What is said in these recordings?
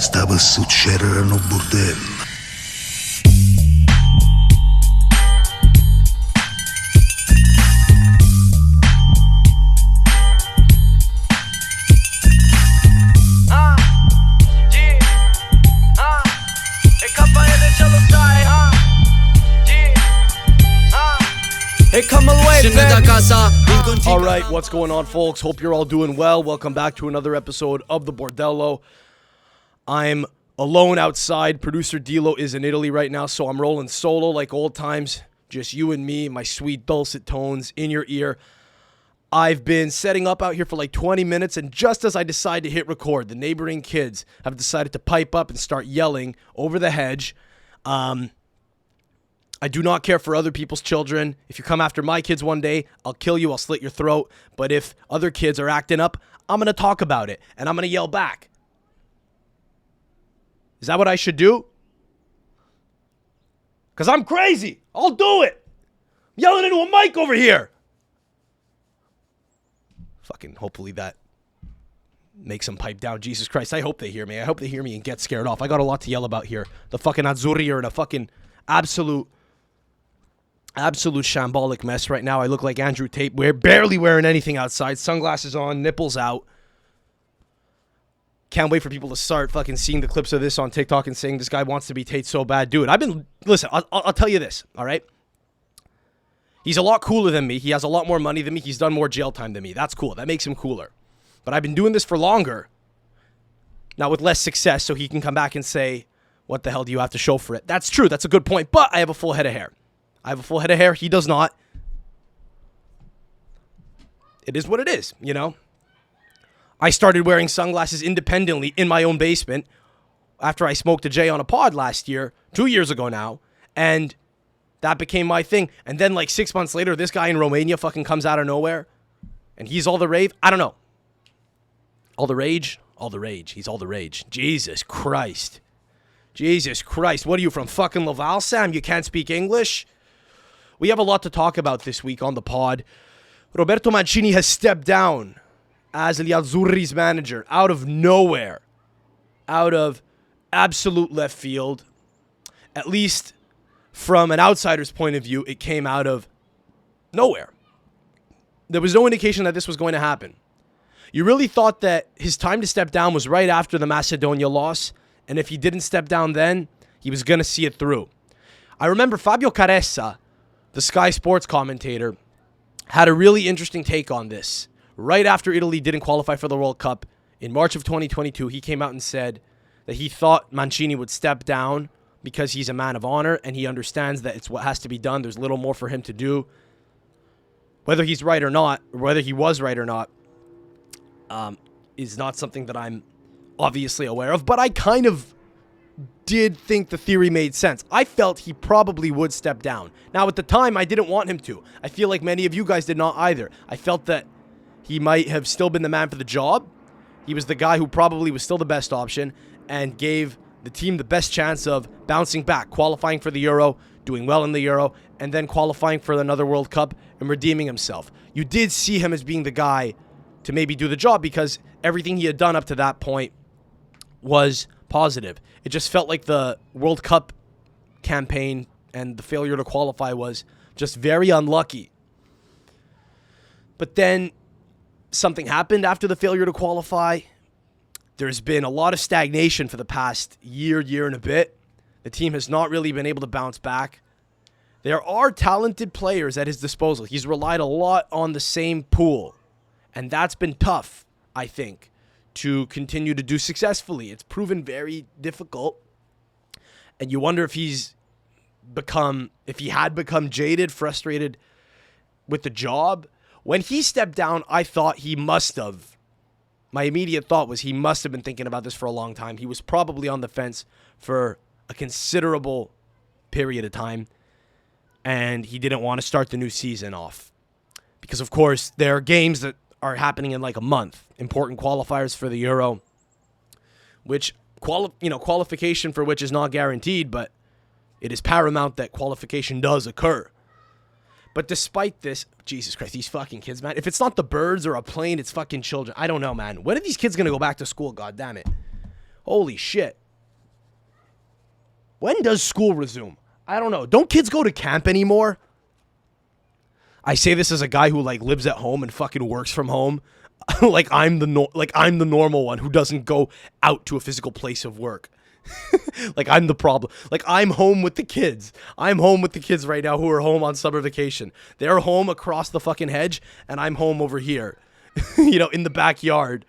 Stava a succedere a Bordello. All right, what's going on, folks? Hope you're all doing well. Welcome back to another episode of the Bordello. I'm alone outside. Producer Dilo is in Italy right now, so I'm rolling solo like old times. Just you and me, my sweet dulcet tones in your ear. I've been setting up out here for like 20 minutes, and just as I decide to hit record, the neighboring kids have decided to pipe up and start yelling over the hedge. I do not care for other people's children. If you come after my kids one day, I'll kill you, I'll slit your throat. But if other kids are acting up, I'm going to talk about it, and I'm going to yell back. Is that what I should do? Because I'm crazy. I'll do it. I'm yelling into a mic over here. Fucking hopefully that makes them pipe down. Jesus Christ, I hope they hear me. I hope they hear me and get scared off. I got a lot to yell about here. The fucking Azzurri are in a fucking absolute shambolic mess right now. I look like Andrew Tate. We're barely wearing anything outside. Sunglasses on, nipples out. Can't wait for people to start fucking seeing the clips of this on TikTok and saying this guy wants to be Tate so bad. Dude, listen, I'll tell you this, all right? He's a lot cooler than me. He has a lot more money than me. He's done more jail time than me. That's cool. That makes him cooler. But I've been doing this for longer. Now with less success, so he can come back and say, what the hell do you have to show for it? That's true. That's a good point. But I have a full head of hair. He does not. It is what it is, you know? I started wearing sunglasses independently in my own basement after I smoked a J on a pod last year, 2 years ago now, and that became my thing. And then like 6 months later, this guy in Romania fucking comes out of nowhere, and he's all the rave. I don't know. All the rage? All the rage. He's all the rage. Jesus Christ. Jesus Christ. What are you from fucking Laval, Sam? You can't speak English? We have a lot to talk about this week on the pod. Roberto Mancini has stepped down as the Azzurri's manager out of nowhere. Out of absolute left field. At least from an outsider's point of view, it came out of nowhere. There was no indication that this was going to happen. You really thought that his time to step down was right after the Macedonia loss, and if he didn't step down then, he was going to see it through. I remember Fabio Caressa, the Sky Sports commentator, had a really interesting take on this. Right after Italy didn't qualify for the World Cup, in March of 2022, he came out and said that he thought Mancini would step down because he's a man of honor and he understands that it's what has to be done. There's little more for him to do. Whether he's right or not, or whether he was right or not, is not something that I'm obviously aware of, but I kind of did think the theory made sense. I felt he probably would step down. Now, at the time, I didn't want him to. I feel like many of you guys did not either. I felt that he might have still been the man for the job. He was the guy who probably was still the best option and gave the team the best chance of bouncing back, qualifying for the Euro, doing well in the Euro, and then qualifying for another World Cup and redeeming himself. You did see him as being the guy to maybe do the job because everything he had done up to that point was positive. It just felt like the World Cup campaign and the failure to qualify was just very unlucky. But then something happened after the failure to qualify. There's been a lot of stagnation for the past year and a bit. The team has not really been able to bounce back. There are talented players at his disposal. He's relied a lot on the same pool. And that's been tough, I think, to continue to do successfully. It's proven very difficult. And you wonder if he had become jaded, frustrated with the job. When he stepped down, I thought he must have. My immediate thought was he must have been thinking about this for a long time. He was probably on the fence for a considerable period of time. And he didn't want to start the new season off. Because, of course, there are games that are happening in like a month. Important qualifiers for the Euro, which qualification for which is not guaranteed, but it is paramount that qualification does occur. But despite this, Jesus Christ, these fucking kids, man. If it's not the birds or a plane, it's fucking children. I don't know, man. When are these kids going to go back to school? God damn it. Holy shit. When does school resume? I don't know. Don't kids go to camp anymore? I say this as a guy who like lives at home and fucking works from home. like I'm the normal one who doesn't go out to a physical place of work. Like I'm the problem. Like I'm home with the kids. I'm home with the kids right now who are home on summer vacation. They're home across the fucking hedge and I'm home over here. In the backyard.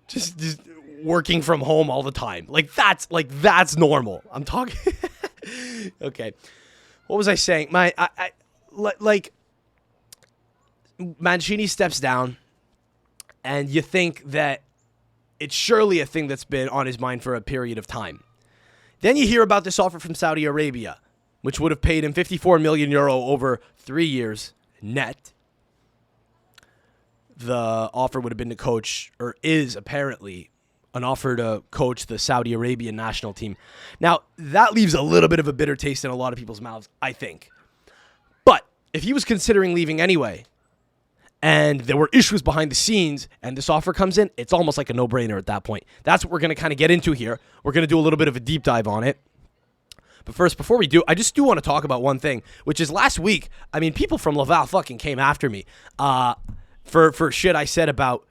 Just working from home all the time. That's normal. I'm talking Okay. What was I saying? Mancini steps down and you think that it's surely a thing that's been on his mind for a period of time. Then you hear about this offer from Saudi Arabia, which would have paid him 54 million euro over 3 years net. The offer would have been to coach, or is apparently an offer to coach the Saudi Arabian national team. Now, that leaves a little bit of a bitter taste in a lot of people's mouths, I think. But if he was considering leaving anyway, and there were issues behind the scenes, and this offer comes in, it's almost like a no-brainer at that point. That's what we're going to kind of get into here. We're going to do a little bit of a deep dive on it. But first, before we do, I just do want to talk about one thing, which is last week, people from Laval fucking came after me for shit I said about,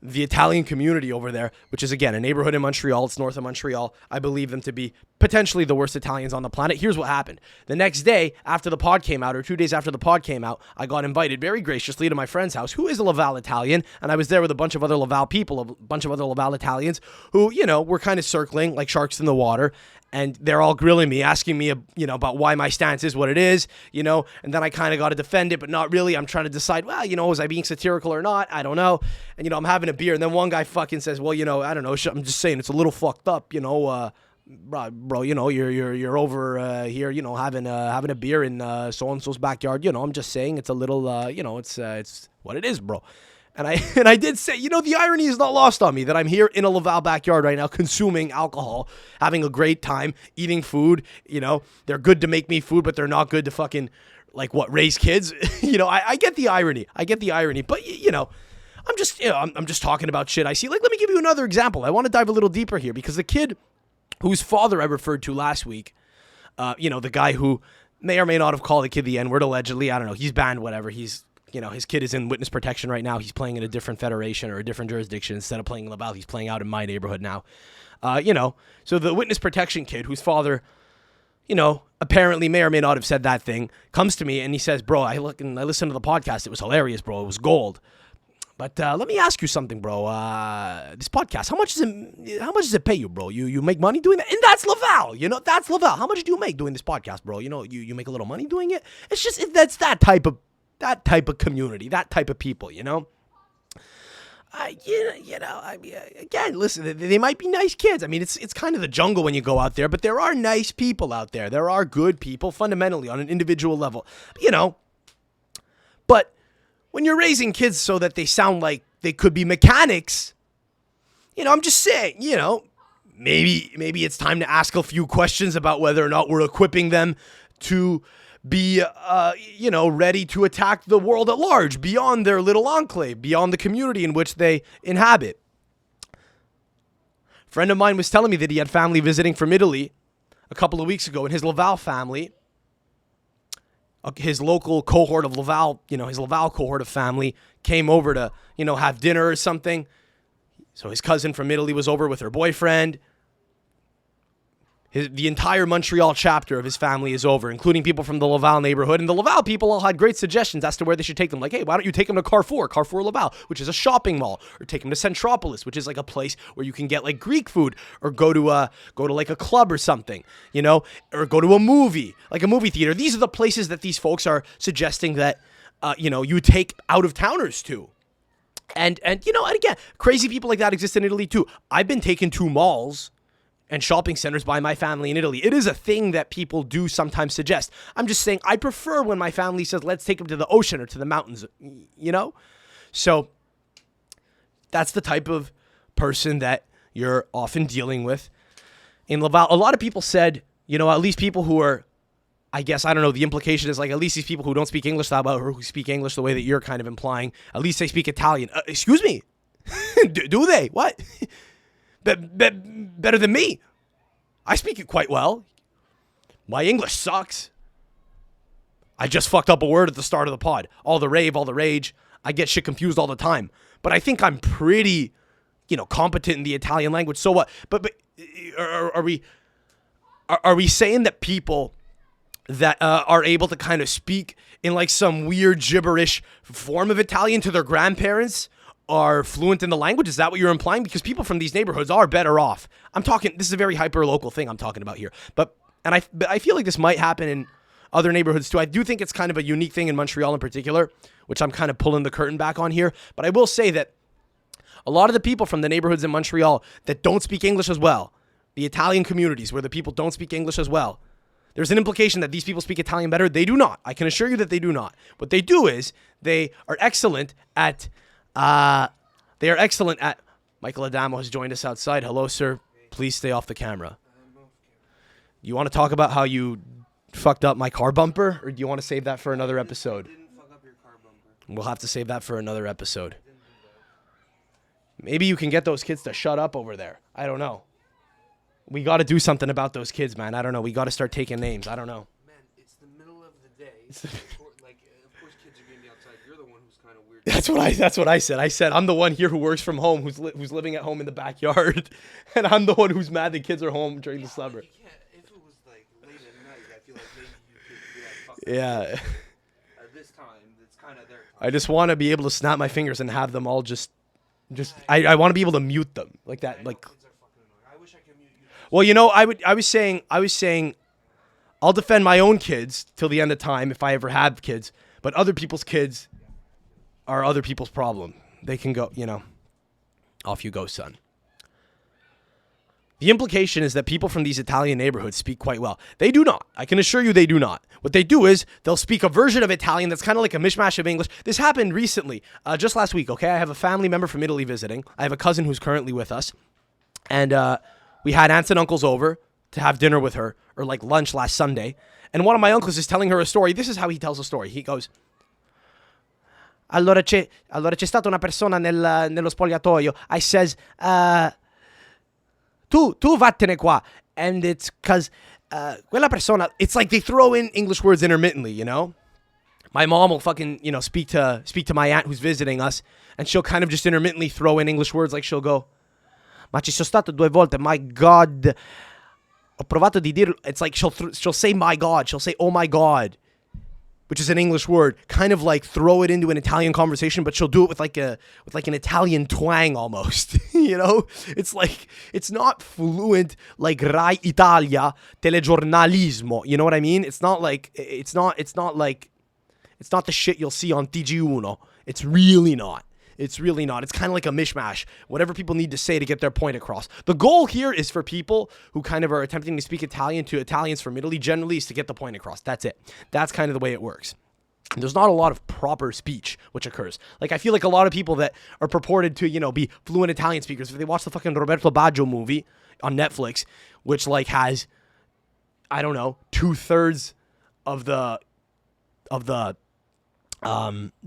the Italian community over there, which is, again, a neighborhood in Montreal. It's north of Montreal. I believe them to be potentially the worst Italians on the planet. Here's what happened. The next day after the pod came out, or 2 days after the pod came out, I got invited very graciously to my friend's house, who is a Laval Italian, and I was there with a bunch of other Laval people, a bunch of other Laval Italians, who, were kind of circling like sharks in the water. And they're all grilling me, asking me, about why my stance is what it is, and then I kind of got to defend it, but not really. I'm trying to decide, was I being satirical or not? I don't know. And, I'm having a beer. And then one guy fucking says, well, I don't know. I'm just saying it's a little fucked up, bro, you're over here, having a beer in so-and-so's backyard. I'm just saying it's a little, it's what it is, bro. And I did say, the irony is not lost on me that I'm here in a Laval backyard right now consuming alcohol, having a great time, eating food. They're good to make me food, but they're not good to fucking, raise kids. I get the irony. But, I'm just talking about shit I see. Let me give you another example. I want to dive a little deeper here because the kid whose father I referred to last week, the guy who may or may not have called the kid the N-word allegedly. I don't know. He's banned, whatever. His kid is in witness protection right now. He's playing in a different federation or a different jurisdiction. Instead of playing in Laval, he's playing out in my neighborhood now. So the witness protection kid whose father, apparently may or may not have said that thing, comes to me and he says, bro, I listened to the podcast. It was hilarious, bro. It was gold. But let me ask you something, bro. This podcast, how much does it pay you, bro? You make money doing that? And that's Laval. That's Laval. How much do you make doing this podcast, bro? You make a little money doing it? It's just, that's that type of community, that type of people, again, listen, they might be nice kids. It's kind of the jungle when you go out there, but there are nice people out there. There are good people fundamentally on an individual level, but when you're raising kids so that they sound like they could be mechanics, I'm just saying, maybe it's time to ask a few questions about whether or not we're equipping them to be, ready to attack the world at large, beyond their little enclave, beyond the community in which they inhabit. A friend of mine was telling me that he had family visiting from Italy a couple of weeks ago, and his Laval family, his local cohort of Laval, his Laval cohort of family came over to, have dinner or something. So his cousin from Italy was over with her boyfriend. The entire Montreal chapter of his family is over, including people from the Laval neighborhood. And the Laval people all had great suggestions as to where they should take them. Like, hey, why don't you take them to Carrefour Laval, which is a shopping mall, or take them to Centropolis, which is like a place where you can get like Greek food, or go to like a club or something, or go to a movie, like a movie theater. These are the places that these folks are suggesting that, you take out of towners to. And again, crazy people like that exist in Italy too. I've been taken to malls and shopping centers by my family in Italy. It is a thing that people do sometimes suggest. I'm just saying I prefer when my family says, let's take them to the ocean or to the mountains, So that's the type of person that you're often dealing with in Laval. A lot of people said, at least people who are, I guess, I don't know, the implication is like at least these people who don't speak English that well, or who speak English the way that you're kind of implying, at least they speak Italian. Excuse me? Do they? What? better than me. I speak it quite well. My English sucks. I just fucked up a word at the start of the pod. All the rave, all the rage. I get shit confused all the time. But I think I'm pretty, competent in the Italian language. So what? But are we saying that people that are able to kind of speak in like some weird gibberish form of Italian to their grandparents are fluent in the language? Is that what you're implying? Because people from these neighborhoods are better off. This is a very hyper local thing I'm talking about here. But I feel like this might happen in other neighborhoods too. I do think it's kind of a unique thing in Montreal in particular, which I'm kind of pulling the curtain back on here. But I will say that a lot of the people from the neighborhoods in Montreal that don't speak English as well, the Italian communities where the people don't speak English as well, there's an implication that these people speak Italian better. They do not. I can assure you that they do not. What they do is they are excellent at Michael Adamo has joined us outside. Hello, sir. Please stay off the camera. You want to talk about how you fucked up my car bumper, or do you want to save that for another episode? I didn't fuck up your car bumper. We'll have to save that for another episode. Maybe you can get those kids to shut up over there. I don't know. We got to do something about those kids, man. I don't know. We got to start taking names. I don't know. Man, it's the middle of the day. Of course kids are going to be outside. You're the one who's kind of weird. That's what I said. I said I'm the one here who works from home, who's living at home in the backyard, and I'm the one who's mad the kids are home during the summer. If it was like late at night, I feel like maybe you could be like, fuck. Yeah. At this time, it's kind of their time. I just want to be able to snap my fingers and have them all just I want to be able to mute them like that. Like, Kids are fucking annoying. I wish I could mute you. well, I was saying I'll defend my own kids till the end of time if I ever have kids, but other people's kids are other people's problem. They can go, off you go, son. The implication is that people from these Italian neighborhoods speak quite well. They do not. I can assure you they do not. What they do is they'll speak a version of Italian that's kind of like a mishmash of English. This happened recently, just last week, okay? I have a family member from Italy visiting. I have a cousin who's currently with us. And we had aunts and uncles over to have dinner with her, or like lunch last Sunday. And one of my uncles is telling her a story. This is how he tells a story. He goes, Allora c'è stata una persona nello spogliatoio. I says, tu vattene qua. And it's because quella persona, it's like they throw in English words intermittently, My mom will fucking, speak to my aunt who's visiting us, and she'll kind of just intermittently throw in English words, like she'll go, ma ci sono stato 2 volte, my God. Ho provato di dirlo. It's like she'll say my God, she'll say oh my God, which is an English word, kind of like throw it into an Italian conversation, but she'll do it with like an Italian twang almost. It's like, it's not fluent like Rai Italia telegiornalismo. You know what I mean? It's not the shit you'll see on TG1. It's really not. It's kind of like a mishmash. Whatever people need to say to get their point across. The goal here is for people who kind of are attempting to speak Italian to Italians from Italy generally is to get the point across. That's it. That's kind of the way it works. There's not a lot of proper speech which occurs. Like, I feel like a lot of people that are purported to, be fluent Italian speakers, if they watch the fucking Roberto Baggio movie on Netflix, which like has, I don't know, 2/3 of the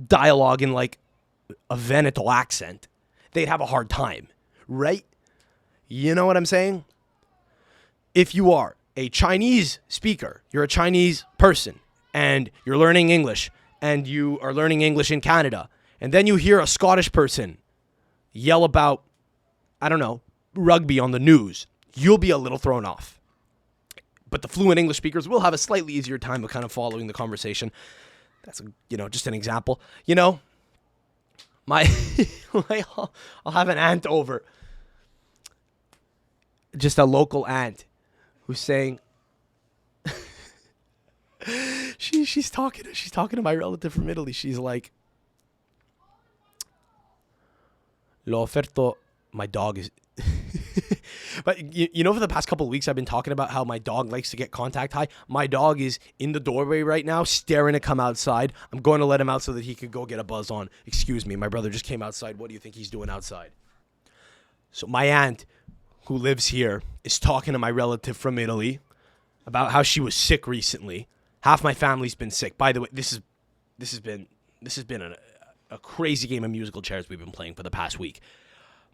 dialogue in like a Veneto accent, they'd have a hard time, right? You know what I'm saying? If you are a Chinese speaker, you're a Chinese person, and you're learning English, and you are learning English in Canada, and then you hear a Scottish person yell about, I don't know, rugby on the news, you'll be a little thrown off. But the fluent English speakers will have a slightly easier time of kind of following the conversation. That's, just an example. I'll have an aunt over, just a local aunt, who's saying, she's talking to my relative from Italy. She's like, l'ho offerto, my dog is. But for the past couple of weeks, I've been talking about how my dog likes to get contact high. My dog is in the doorway right now, staring to come outside. I'm going to let him out so that he could go get a buzz on. Excuse me, my brother just came outside. What do you think he's doing outside? So my aunt, who lives here, is talking to my relative from Italy about how she was sick recently. Half my family's been sick. By the way, this has been a crazy game of musical chairs we've been playing for the past week.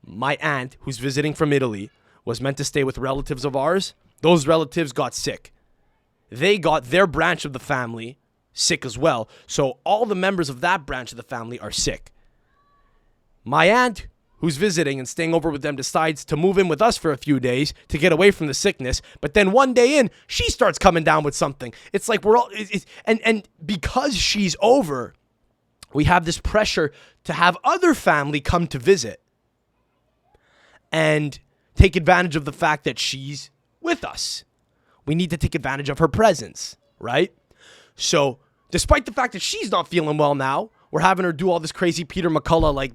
My aunt, who's visiting from Italy, was meant to stay with relatives of ours. Those relatives got sick. They got their branch of the family sick as well. So all the members of that branch of the family are sick. My aunt, who's visiting and staying over with them, decides to move in with us for a few days to get away from the sickness. But then one day in, she starts coming down with something. It's like we're all... And because she's over, we have this pressure to have other family come to visit and take advantage of the fact that she's with us. We need to take advantage of her presence, right? So, despite the fact that she's not feeling well now, we're having her do all this crazy Peter McCullough, like,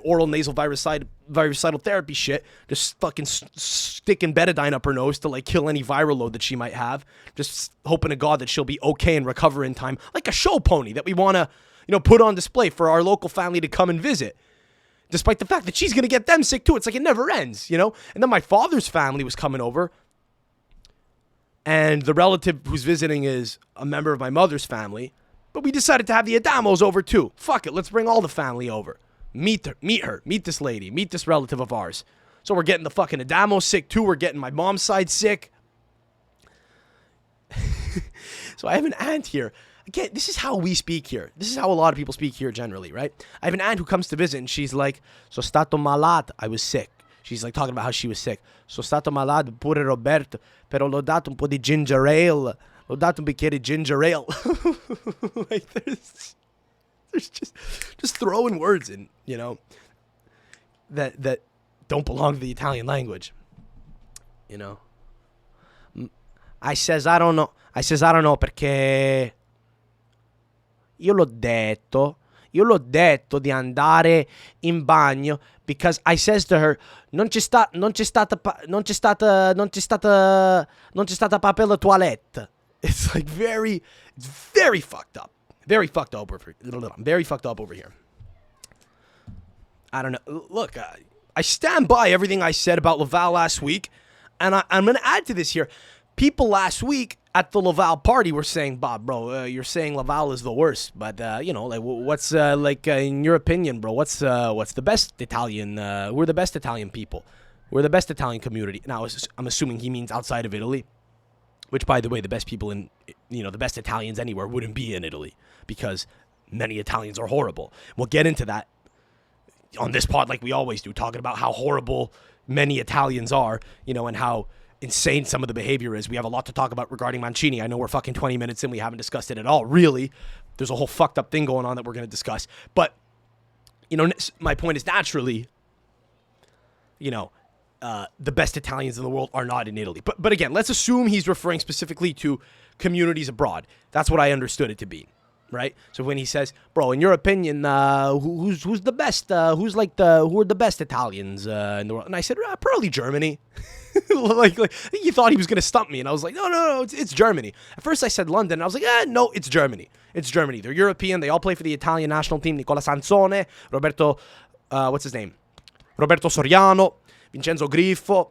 oral nasal virucidal therapy shit, just fucking sticking betadine up her nose to, like, kill any viral load that she might have, just hoping to God that she'll be okay and recover in time, like a show pony that we want to, put on display for our local family to come and visit. Despite the fact that she's going to get them sick too. It's like it never ends, And then my father's family was coming over. And the relative who's visiting is a member of my mother's family. But we decided to have the Adamos over too. Fuck it, let's bring all the family over. Meet this lady, meet this relative of ours. So we're getting the fucking Adamos sick too. We're getting my mom's side sick. So I have an aunt here. Again, this is how we speak here. This is how a lot of people speak here generally, right? I have an aunt who comes to visit and she's like, "So stato malato, I was sick." She's like talking about how she was sick. "So stato malato pure Roberto, però l'ho dato un po' di ginger ale. L'ho dato un bicchiere di ginger ale." Like there's just throwing words in, that don't belong to the Italian language. I says I don't know perché io l'ho detto di andare in bagno because I says to her non c'è stata papel toilette. It's like very fucked up. Very fucked up over here. I'm very fucked up over here. I don't know. Look, I stand by everything I said about Laval last week, and I'm going to add to this here. People last week at the Laval party were saying, "Bob, bro, you're saying Laval is the worst, but what's in your opinion, bro? What's the best Italian? We're the best Italian people. We're the best Italian community." Now, I'm assuming he means outside of Italy, which, by the way, the best people in the best Italians anywhere wouldn't be in Italy because many Italians are horrible. We'll get into that on this pod like we always do, talking about how horrible many Italians are, and how insane some of the behavior is. We have a lot to talk about regarding Mancini. I know we're fucking 20 minutes in. We haven't discussed it at all, really. There's a whole fucked up thing going on that we're going to discuss. But, my point is naturally, the best Italians in the world are not in Italy. But again, let's assume he's referring specifically to communities abroad. That's what I understood it to be, right? So when he says, "Bro, in your opinion, who's the best? Who are the best Italians in the world?" And I said, "Probably Germany." like you thought he was gonna stump me, and I was like, no, it's Germany. At first I said London, and I was like, no, it's Germany. It's Germany. They're European. They all play for the Italian national team. Nicola Sansone, Roberto, what's his name? Roberto Soriano, Vincenzo Griffo.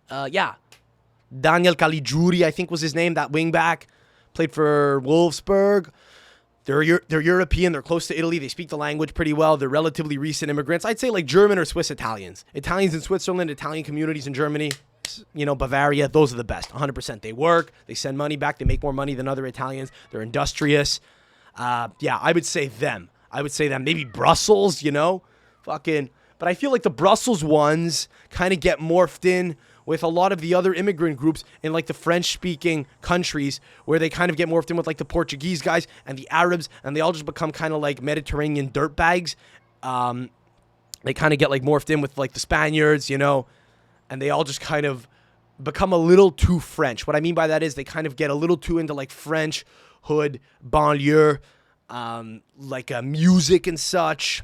Daniel Caligiuri, I think was his name, that wingback. Played for Wolfsburg. They're European. They're close to Italy. They speak the language pretty well. They're relatively recent immigrants. I'd say like German or Swiss Italians. Italians in Switzerland, Italian communities in Germany, Bavaria, those are the best. 100%. They work. They send money back. They make more money than other Italians. They're industrious. I would say them. Maybe Brussels, fucking. But I feel like the Brussels ones kind of get morphed in with a lot of the other immigrant groups in like the French-speaking countries where they kind of get morphed in with like the Portuguese guys and the Arabs, and they all just become kind of like Mediterranean dirtbags. They kind of get like morphed in with like the Spaniards, and they all just kind of become a little too French. What I mean by that is they kind of get a little too into like French hood, banlieue, music and such.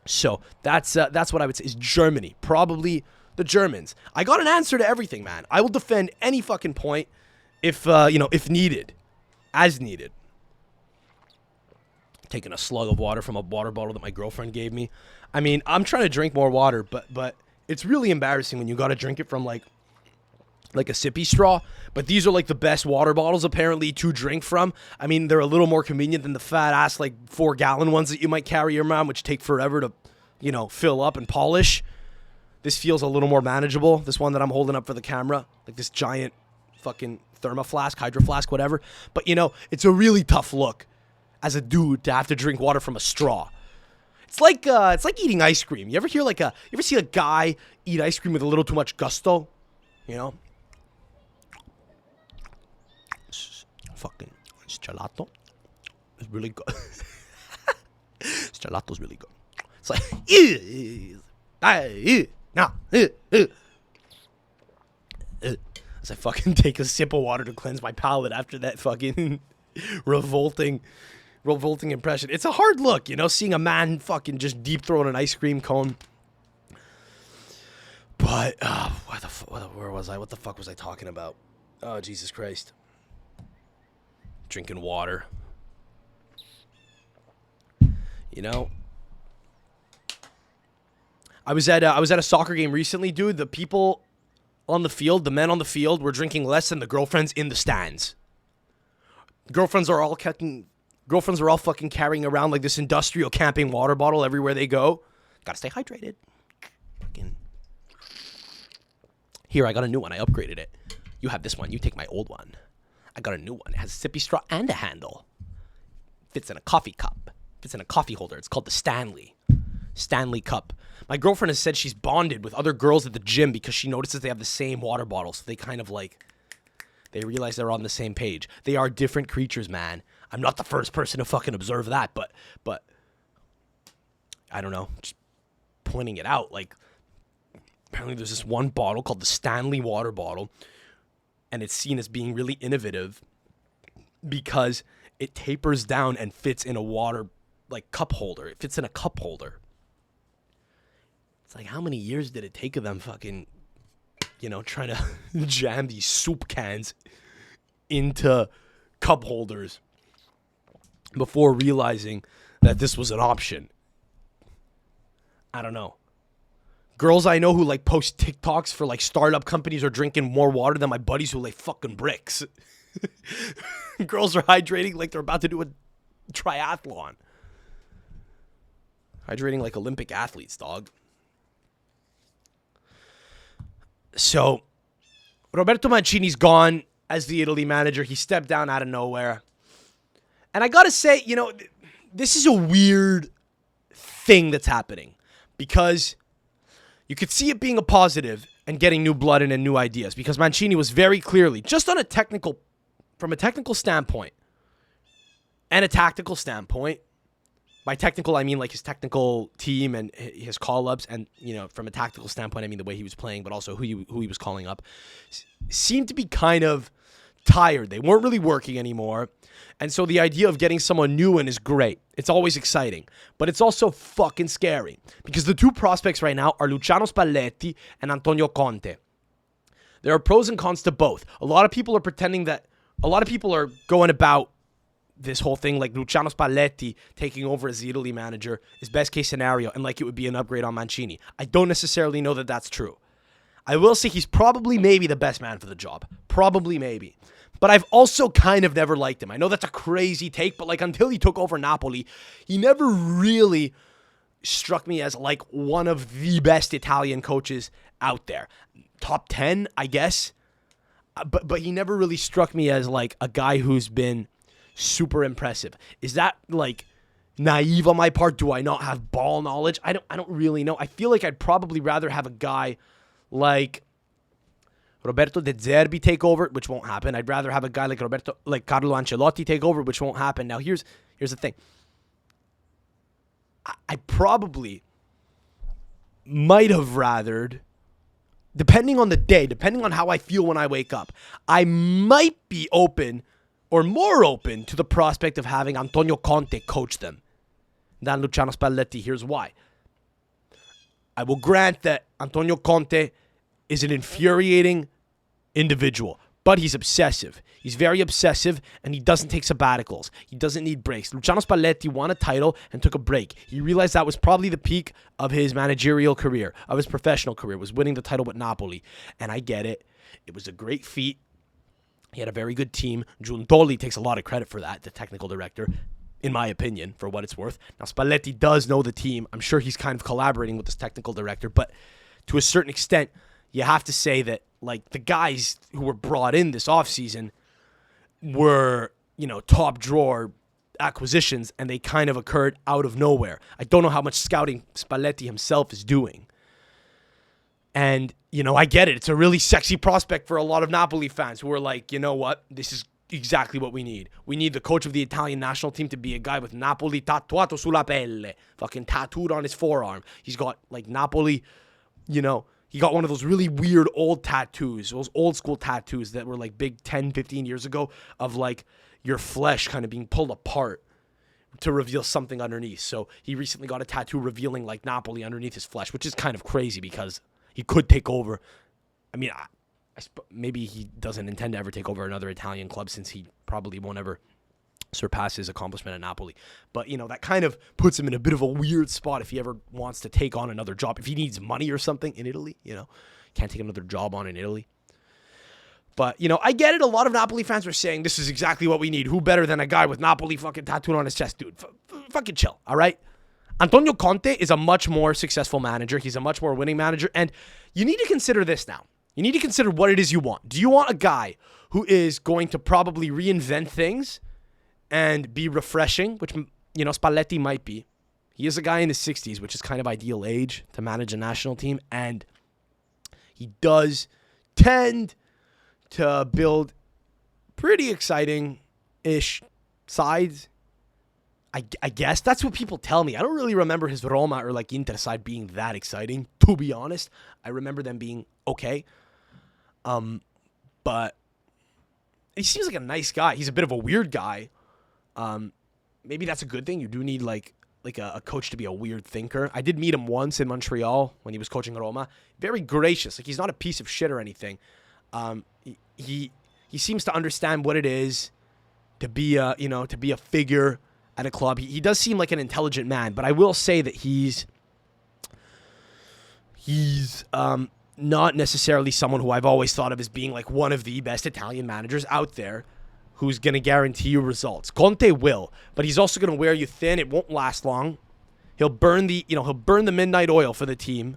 So that's what I would say is Germany. Probably the Germans. I got an answer to everything, man. I will defend any fucking point if needed. As needed. Taking a slug of water from a water bottle that my girlfriend gave me. I mean, I'm trying to drink more water, but it's really embarrassing when you got to drink it from like a sippy straw. But these are like the best water bottles apparently to drink from. I mean, they're a little more convenient than the fat ass 4-gallon ones that you might carry around, which take forever to, fill up and polish. This feels a little more manageable. This one that I'm holding up for the camera, like this giant fucking thermo flask, hydro flask, whatever. But you know, it's a really tough look as a dude to have to drink water from a straw. It's like eating ice cream. You ever see a guy eat ice cream with a little too much gusto? You know? Fucking this gelato is really good. This gelato's really good. It's like, as I fucking take a sip of water to cleanse my palate after that fucking revolting impression. It's a hard look, you know, seeing a man fucking just deep throwing an ice cream cone. But where was I? What the fuck was I talking about? Oh, Jesus Christ. Drinking water. You know, I was at a soccer game recently, dude. The people on the field, the men on the field, were drinking less than the girlfriends in the stands. Girlfriends are all fucking carrying around like this industrial camping water bottle everywhere they go. Gotta stay hydrated. Fucking. Here, I got a new one. I upgraded it. You have this one. You take my old one. I got a new one. It has a sippy straw and a handle. Fits in a coffee cup. Fits in a coffee holder. It's called the Stanley Cup. My girlfriend has said she's bonded with other girls at the gym because she notices they have the same water bottle. So they kind of like, they realize they're on the same page. They are different creatures, man. I'm not the first person to fucking observe that, but I don't know. Just pointing it out. Like, apparently there's this one bottle called the Stanley water bottle. And it's seen as being really innovative because it tapers down and fits in a water, like, cup holder. It fits in a cup holder. It's like, how many years did it take of them fucking, you know, trying to jam these soup cans into cup holders before realizing that this was an option? I don't know. Girls I know who, like, post TikToks for, like, startup companies are drinking more water than my buddies who lay fucking bricks. Girls are hydrating like they're about to do a triathlon. Hydrating like Olympic athletes, dog. So, Roberto Mancini's gone as the Italy manager. He stepped down out of nowhere. And I gotta say, you know, this is a weird thing that's happening. Because you could see it being a positive and getting new blood in and new ideas. Because Mancini was very clearly, just from a technical standpoint and a tactical standpoint. By technical, I mean like his technical team and his call-ups, and, you know, from a tactical standpoint, I mean the way he was playing, but also who he was calling up, seemed to be kind of tired. They weren't really working anymore, and so the idea of getting someone new in is great. It's always exciting, but it's also fucking scary, because the two prospects right now are Luciano Spalletti and Antonio Conte. There are pros and cons to both. A lot of people are going about this whole thing like Luciano Spalletti taking over as the Italy manager is best case scenario and like it would be an upgrade on Mancini. I don't necessarily know that that's true. I will say he's probably maybe the best man for the job. Probably maybe. But I've also kind of never liked him. I know that's a crazy take, but like until he took over Napoli, he never really struck me as like one of the best Italian coaches out there. Top 10, I guess. But he never really struck me as like a guy who's been super impressive. Is that like naive on my part? Do I not have ball knowledge? I don't really know. I feel like I'd probably rather have a guy like Roberto De Zerbi take over, which won't happen. I'd rather have a guy like Carlo Ancelotti take over, which won't happen. Now here's the thing. I probably might have rathered, depending on the day, depending on how I feel when I wake up, I might be open or more open to the prospect of having Antonio Conte coach them than Luciano Spalletti. Here's why. I will grant that Antonio Conte is an infuriating individual, but he's obsessive. He's very obsessive, and he doesn't take sabbaticals. He doesn't need breaks. Luciano Spalletti won a title and took a break. He realized that was probably the peak of his managerial career, of his professional career, was winning the title with Napoli. And I get it. It was a great feat. He had a very good team. Giuntoli takes a lot of credit for that, the technical director, in my opinion, for what it's worth. Now, Spalletti does know the team. I'm sure he's kind of collaborating with this technical director, but to a certain extent, you have to say that, like, the guys who were brought in this offseason were, top drawer acquisitions, and they kind of occurred out of nowhere. I don't know how much scouting Spalletti himself is doing. And, I get it. It's a really sexy prospect for a lot of Napoli fans who are like, you know what? This is exactly what we need. We need the coach of the Italian national team to be a guy with Napoli tatuato sulla pelle. Fucking tattooed on his forearm. He's got, like, Napoli, he got one of those really weird old tattoos, those old school tattoos that were, like, big 10, 15 years ago of, like, your flesh kind of being pulled apart to reveal something underneath. So he recently got a tattoo revealing, like, Napoli underneath his flesh, which is kind of crazy because he could take over. I mean, maybe he doesn't intend to ever take over another Italian club since he probably won't ever surpass his accomplishment at Napoli. But, that kind of puts him in a bit of a weird spot if he ever wants to take on another job. If he needs money or something in Italy, can't take another job on in Italy. But, I get it. A lot of Napoli fans were saying this is exactly what we need. Who better than a guy with Napoli fucking tattooed on his chest? Dude, fucking chill, all right? Antonio Conte is a much more successful manager. He's a much more winning manager. And you need to consider this now. You need to consider what it is you want. Do you want a guy who is going to probably reinvent things and be refreshing, which, Spalletti might be. He is a guy in his 60s, which is kind of ideal age to manage a national team. And he does tend to build pretty exciting-ish sides. I guess that's what people tell me. I don't really remember his Roma or, like, Inter side being that exciting, to be honest. I remember them being okay. But he seems like a nice guy. He's a bit of a weird guy. Maybe that's a good thing. You do need, like a coach to be a weird thinker. I did meet him once in Montreal when he was coaching Roma. Very gracious. Like, he's not a piece of shit or anything. He seems to understand what it is to be a figure at a club. He does seem like an intelligent man, but I will say that he's not necessarily someone who I've always thought of as being like one of the best Italian managers out there who's going to guarantee you results. Conte will, but he's also going to wear you thin. It won't last long. He'll burn the midnight oil for the team.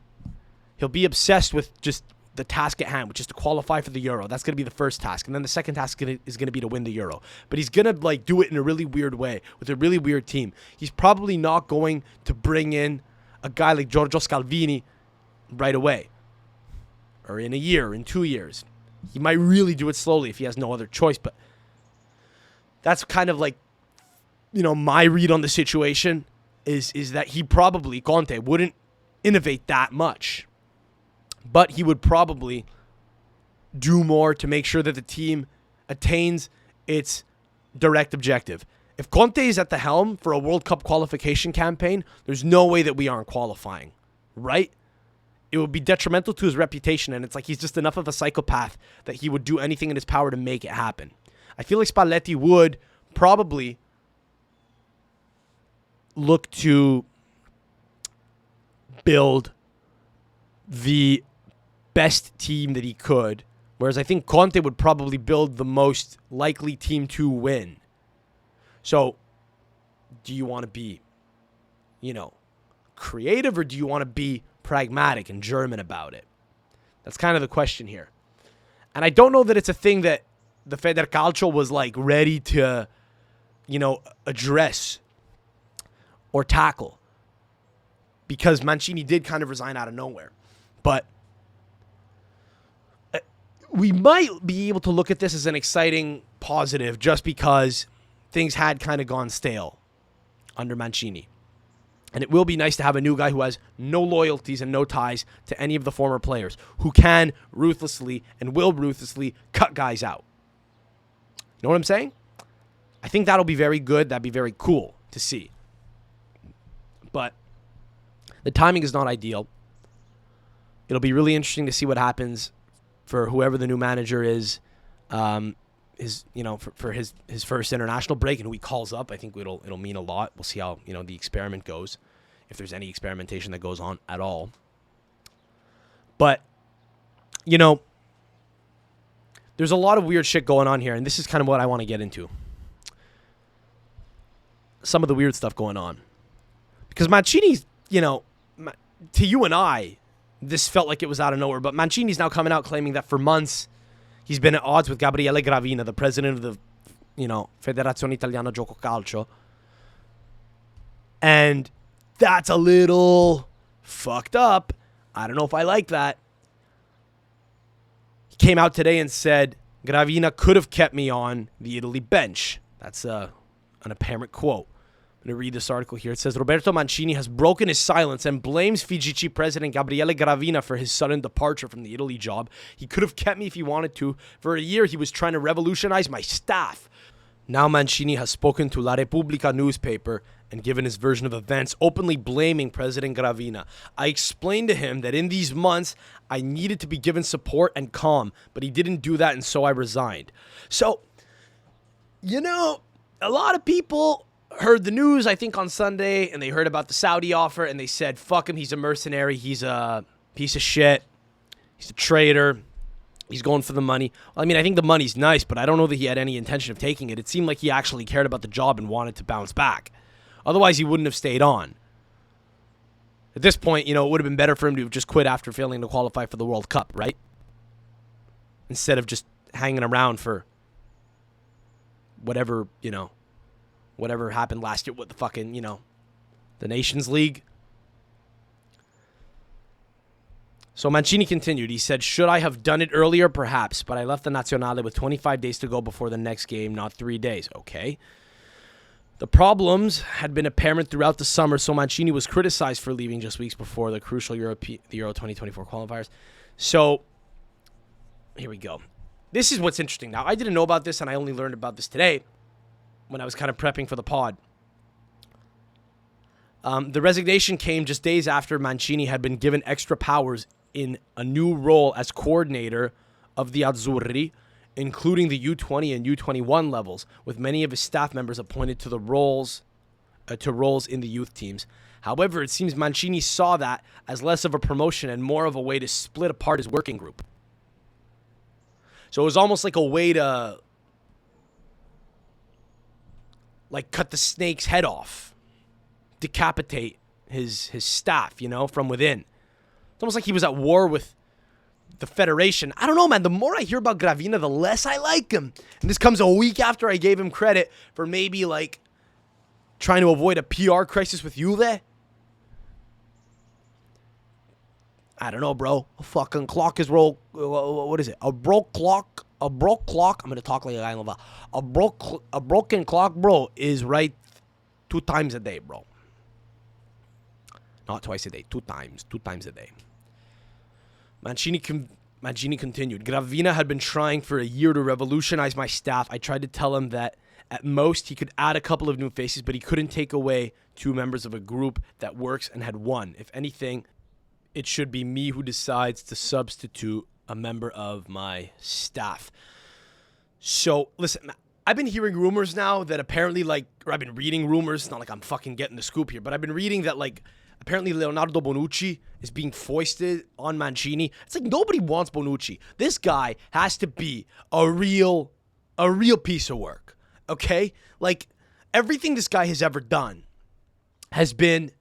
He'll be obsessed with just the task at hand, which is to qualify for the Euro. That's going to be the first task. And then the second task is going to be to win the Euro. But he's going to, like, do it in a really weird way with a really weird team. He's probably not going to bring in a guy like Giorgio Scalvini right away, or in a year, in 2 years. He might really do it slowly if he has no other choice. But that's kind of like, my read on the situation is that he probably, Conte, wouldn't innovate that much. But he would probably do more to make sure that the team attains its direct objective. If Conte is at the helm for a World Cup qualification campaign, there's no way that we aren't qualifying, right? It would be detrimental to his reputation, and it's like he's just enough of a psychopath that he would do anything in his power to make it happen. I feel like Spalletti would probably look to build the best team that he could, whereas I think Conte would probably build the most likely team to win. So, do you want to be, creative, or do you want to be pragmatic and German about it? That's kind of the question here. And I don't know that it's a thing that the Federcalcio was, like, ready to, address or tackle, because Mancini did kind of resign out of nowhere. But we might be able to look at this as an exciting positive just because things had kind of gone stale under Mancini. And it will be nice to have a new guy who has no loyalties and no ties to any of the former players, who can ruthlessly and will ruthlessly cut guys out. You know what I'm saying? I think that'll be very good. That'd be very cool to see. But the timing is not ideal. It'll be really interesting to see what happens for whoever the new manager is, for his first international break, and who he calls up. I think it'll mean a lot. We'll see how the experiment goes, if there's any experimentation that goes on at all. But there's a lot of weird shit going on here, and this is kind of what I want to get into. Some of the weird stuff going on, because Mancini's, to you and I, this felt like it was out of nowhere. But Mancini's now coming out claiming that for months he's been at odds with Gabriele Gravina, the president of the, Federazione Italiana Gioco Calcio. And that's a little fucked up. I don't know if I like that. He came out today and said, Gravina could have kept me on the Italy bench. That's an apparent quote. I'm going to read this article here. It says, Roberto Mancini has broken his silence and blames FIGC president Gabriele Gravina for his sudden departure from the Italy job. He could have kept me if he wanted to. For a year, he was trying to revolutionize my staff. Now Mancini has spoken to La Repubblica newspaper and given his version of events, openly blaming President Gravina. I explained to him that in these months, I needed to be given support and calm, but he didn't do that, and so I resigned. So, a lot of people heard the news, I think, on Sunday, and they heard about the Saudi offer, and they said, fuck him, he's a mercenary, he's a piece of shit, he's a traitor, he's going for the money. Well, I mean, I think the money's nice, but I don't know that he had any intention of taking it. It seemed like he actually cared about the job and wanted to bounce back. Otherwise, he wouldn't have stayed on. At this point, it would have been better for him to have just quit after failing to qualify for the World Cup, right? Instead of just hanging around for whatever, whatever happened last year with the fucking, the Nations League. So Mancini continued. He said, should I have done it earlier? Perhaps, but I left the Nazionale with 25 days to go before the next game, not 3 days. Okay. The problems had been apparent throughout the summer, so Mancini was criticized for leaving just weeks before the crucial Euro 2024 qualifiers. So, here we go. This is what's interesting. Now, I didn't know about this, and I only learned about this today when I was kind of prepping for the pod. The resignation came just days after Mancini had been given extra powers in a new role as coordinator of the Azzurri, including the U20 and U21 levels, with many of his staff members appointed to the roles in the youth teams. However, it seems Mancini saw that as less of a promotion and more of a way to split apart his working group. So it was almost like a way to cut the snake's head off, decapitate his staff, from within. It's almost like he was at war with the Federation. I don't know, man. The more I hear about Gravina, the less I like him. And this comes a week after I gave him credit for maybe, trying to avoid a PR crisis with Juve. I don't know, bro. A fucking clock is what is it? A broke clock. I'm going to talk like a guy in Laval. A broken clock, bro, is right 2 times a day, bro. Not twice a day. 2 times a day. Mancini continued. Gravina had been trying for a year to revolutionize my staff. I tried to tell him that at most he could add a couple of new faces, but he couldn't take away 2 members of a group that works and had won. If anything, it should be me who decides to substitute a member of my staff. So, listen, I've been hearing rumors now that apparently, or I've been reading rumors, not like I'm fucking getting the scoop here, but I've been reading that, apparently Leonardo Bonucci is being foisted on Mancini. It's like nobody wants Bonucci. This guy has to be a real piece of work, okay? Everything this guy has ever done has been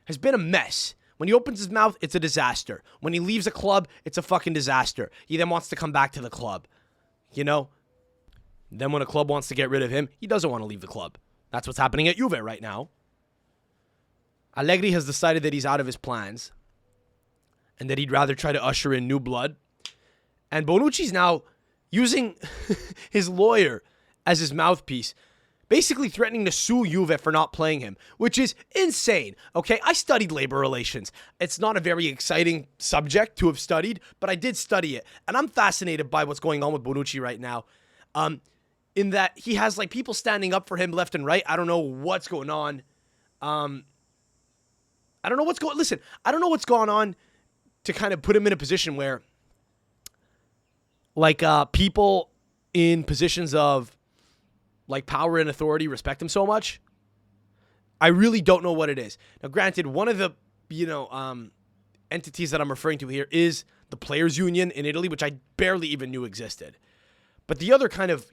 a mess. When he opens his mouth, it's a disaster. When he leaves a club, it's a fucking disaster. He then wants to come back to the club, Then when a club wants to get rid of him, he doesn't want to leave the club. That's what's happening at Juve right now. Allegri has decided that he's out of his plans and that he'd rather try to usher in new blood. And Bonucci's now using his lawyer as his mouthpiece, basically threatening to sue Juve for not playing him, which is insane, okay? I studied labor relations. It's not a very exciting subject to have studied, but I did study it. And I'm fascinated by what's going on with Bonucci right now, in that he has, people standing up for him left and right. I don't know what's going on. I don't know what's going on to kind of put him in a position where, people in positions of, power and authority respect him so much. I really don't know what it is. Now, granted, one of the, entities that I'm referring to here is the Players Union in Italy, which I barely even knew existed. But the other kind of,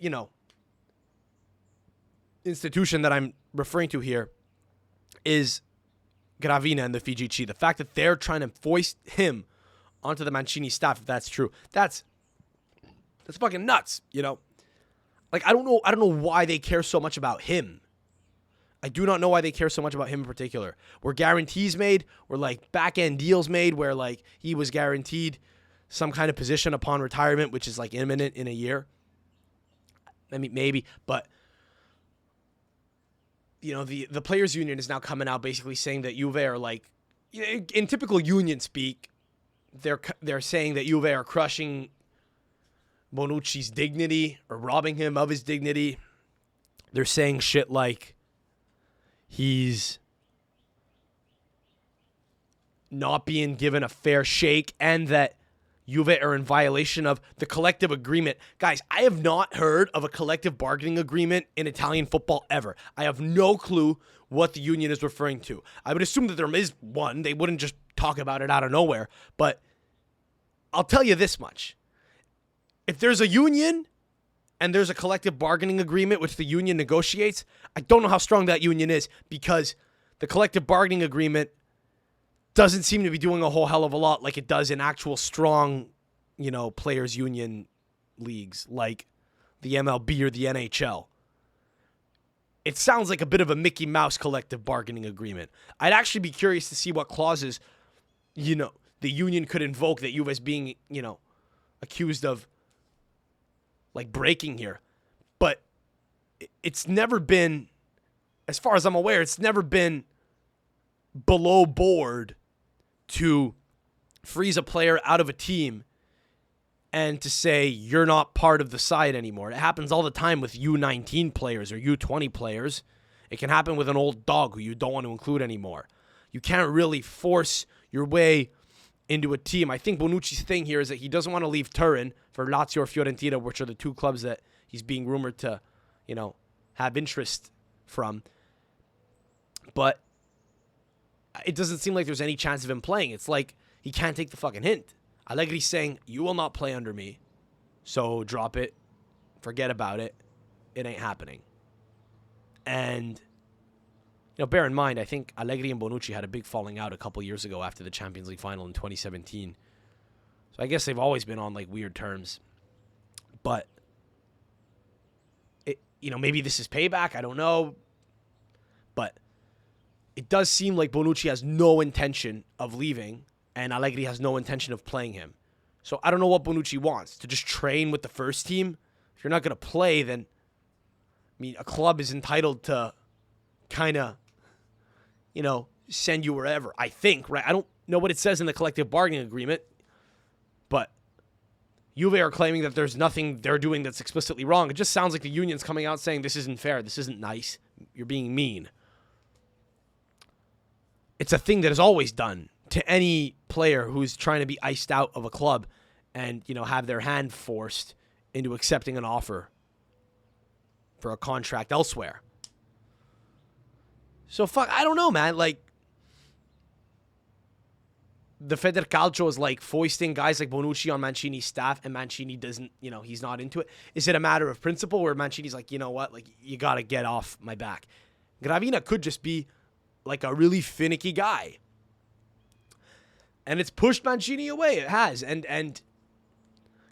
institution that I'm referring to here is Gravina and the FIGC. The fact that they're trying to foist him onto the Mancini staff if that's true. That's fucking nuts, you know? Like, I don't know why they care so much about him. I do not know why they care so much about him in particular. Were guarantees made? Were, like, back-end deals made where, like, he was guaranteed some kind of position upon retirement, which is, like, imminent in a year? I mean, maybe, but, you know, the players' union is now coming out basically saying that Juve are, like, in typical union speak, they're saying that Juve are crushing Bonucci's dignity or robbing him of his dignity. They're saying shit like he's not being given a fair shake and that Juve are in violation of the collective agreement. Guys, I have not heard of a collective bargaining agreement in Italian football ever. I have no clue what the union is referring to. I would assume that there is one. They wouldn't just talk about it out of nowhere. But I'll tell you this much. If there's a union and there's a collective bargaining agreement which the union negotiates, I don't know how strong that union is because the collective bargaining agreement doesn't seem to be doing a whole hell of a lot like it does in actual strong, you know, players union leagues like the MLB or the NHL. It sounds like a bit of a Mickey Mouse collective bargaining agreement. I'd actually be curious to see what clauses, you know, the union could invoke that Juve is being, you know, accused of, like, breaking here. But it's never been, as far as I'm aware, it's never been below board to freeze a player out of a team and to say you're not part of the side anymore. It happens all the time with U19 players or U20 players. It can happen with an old dog who you don't want to include anymore. You can't really force your way into a team. I think Bonucci's thing here is that he doesn't want to leave Turin for Lazio or Fiorentina, which are the two clubs that he's being rumored to, you know, have interest from. But it doesn't seem like there's any chance of him playing. It's like he can't take the fucking hint. Allegri's saying, you will not play under me, so drop it, forget about it, it ain't happening. And, you know, bear in mind, I think Allegri and Bonucci had a big falling out a couple years ago after the Champions League final in 2017. So I guess they've always been on, like, weird terms. But, it, you know, maybe this is payback, I don't know. But it does seem like Bonucci has no intention of leaving, and Allegri has no intention of playing him. So I don't know what Bonucci wants. To just train with the first team? If you're not going to play, then, I mean, a club is entitled to kind of, you know, send you wherever, I think, right? I don't know what it says in the collective bargaining agreement, but Juve are claiming that there's nothing they're doing that's explicitly wrong. It just sounds like the union's coming out saying this isn't fair, this isn't nice, you're being mean. It's a thing that is always done to any player who's trying to be iced out of a club and, you know, have their hand forced into accepting an offer for a contract elsewhere. So, fuck, I don't know, man. Like, the Federcalcio is, like, foisting guys like Bonucci on Mancini's staff, and Mancini doesn't, you know, he's not into it. Is it a matter of principle where Mancini's like, you know what, like, you got to get off my back? Gravina could just be like a really finicky guy. And it's pushed Mancini away. It has. And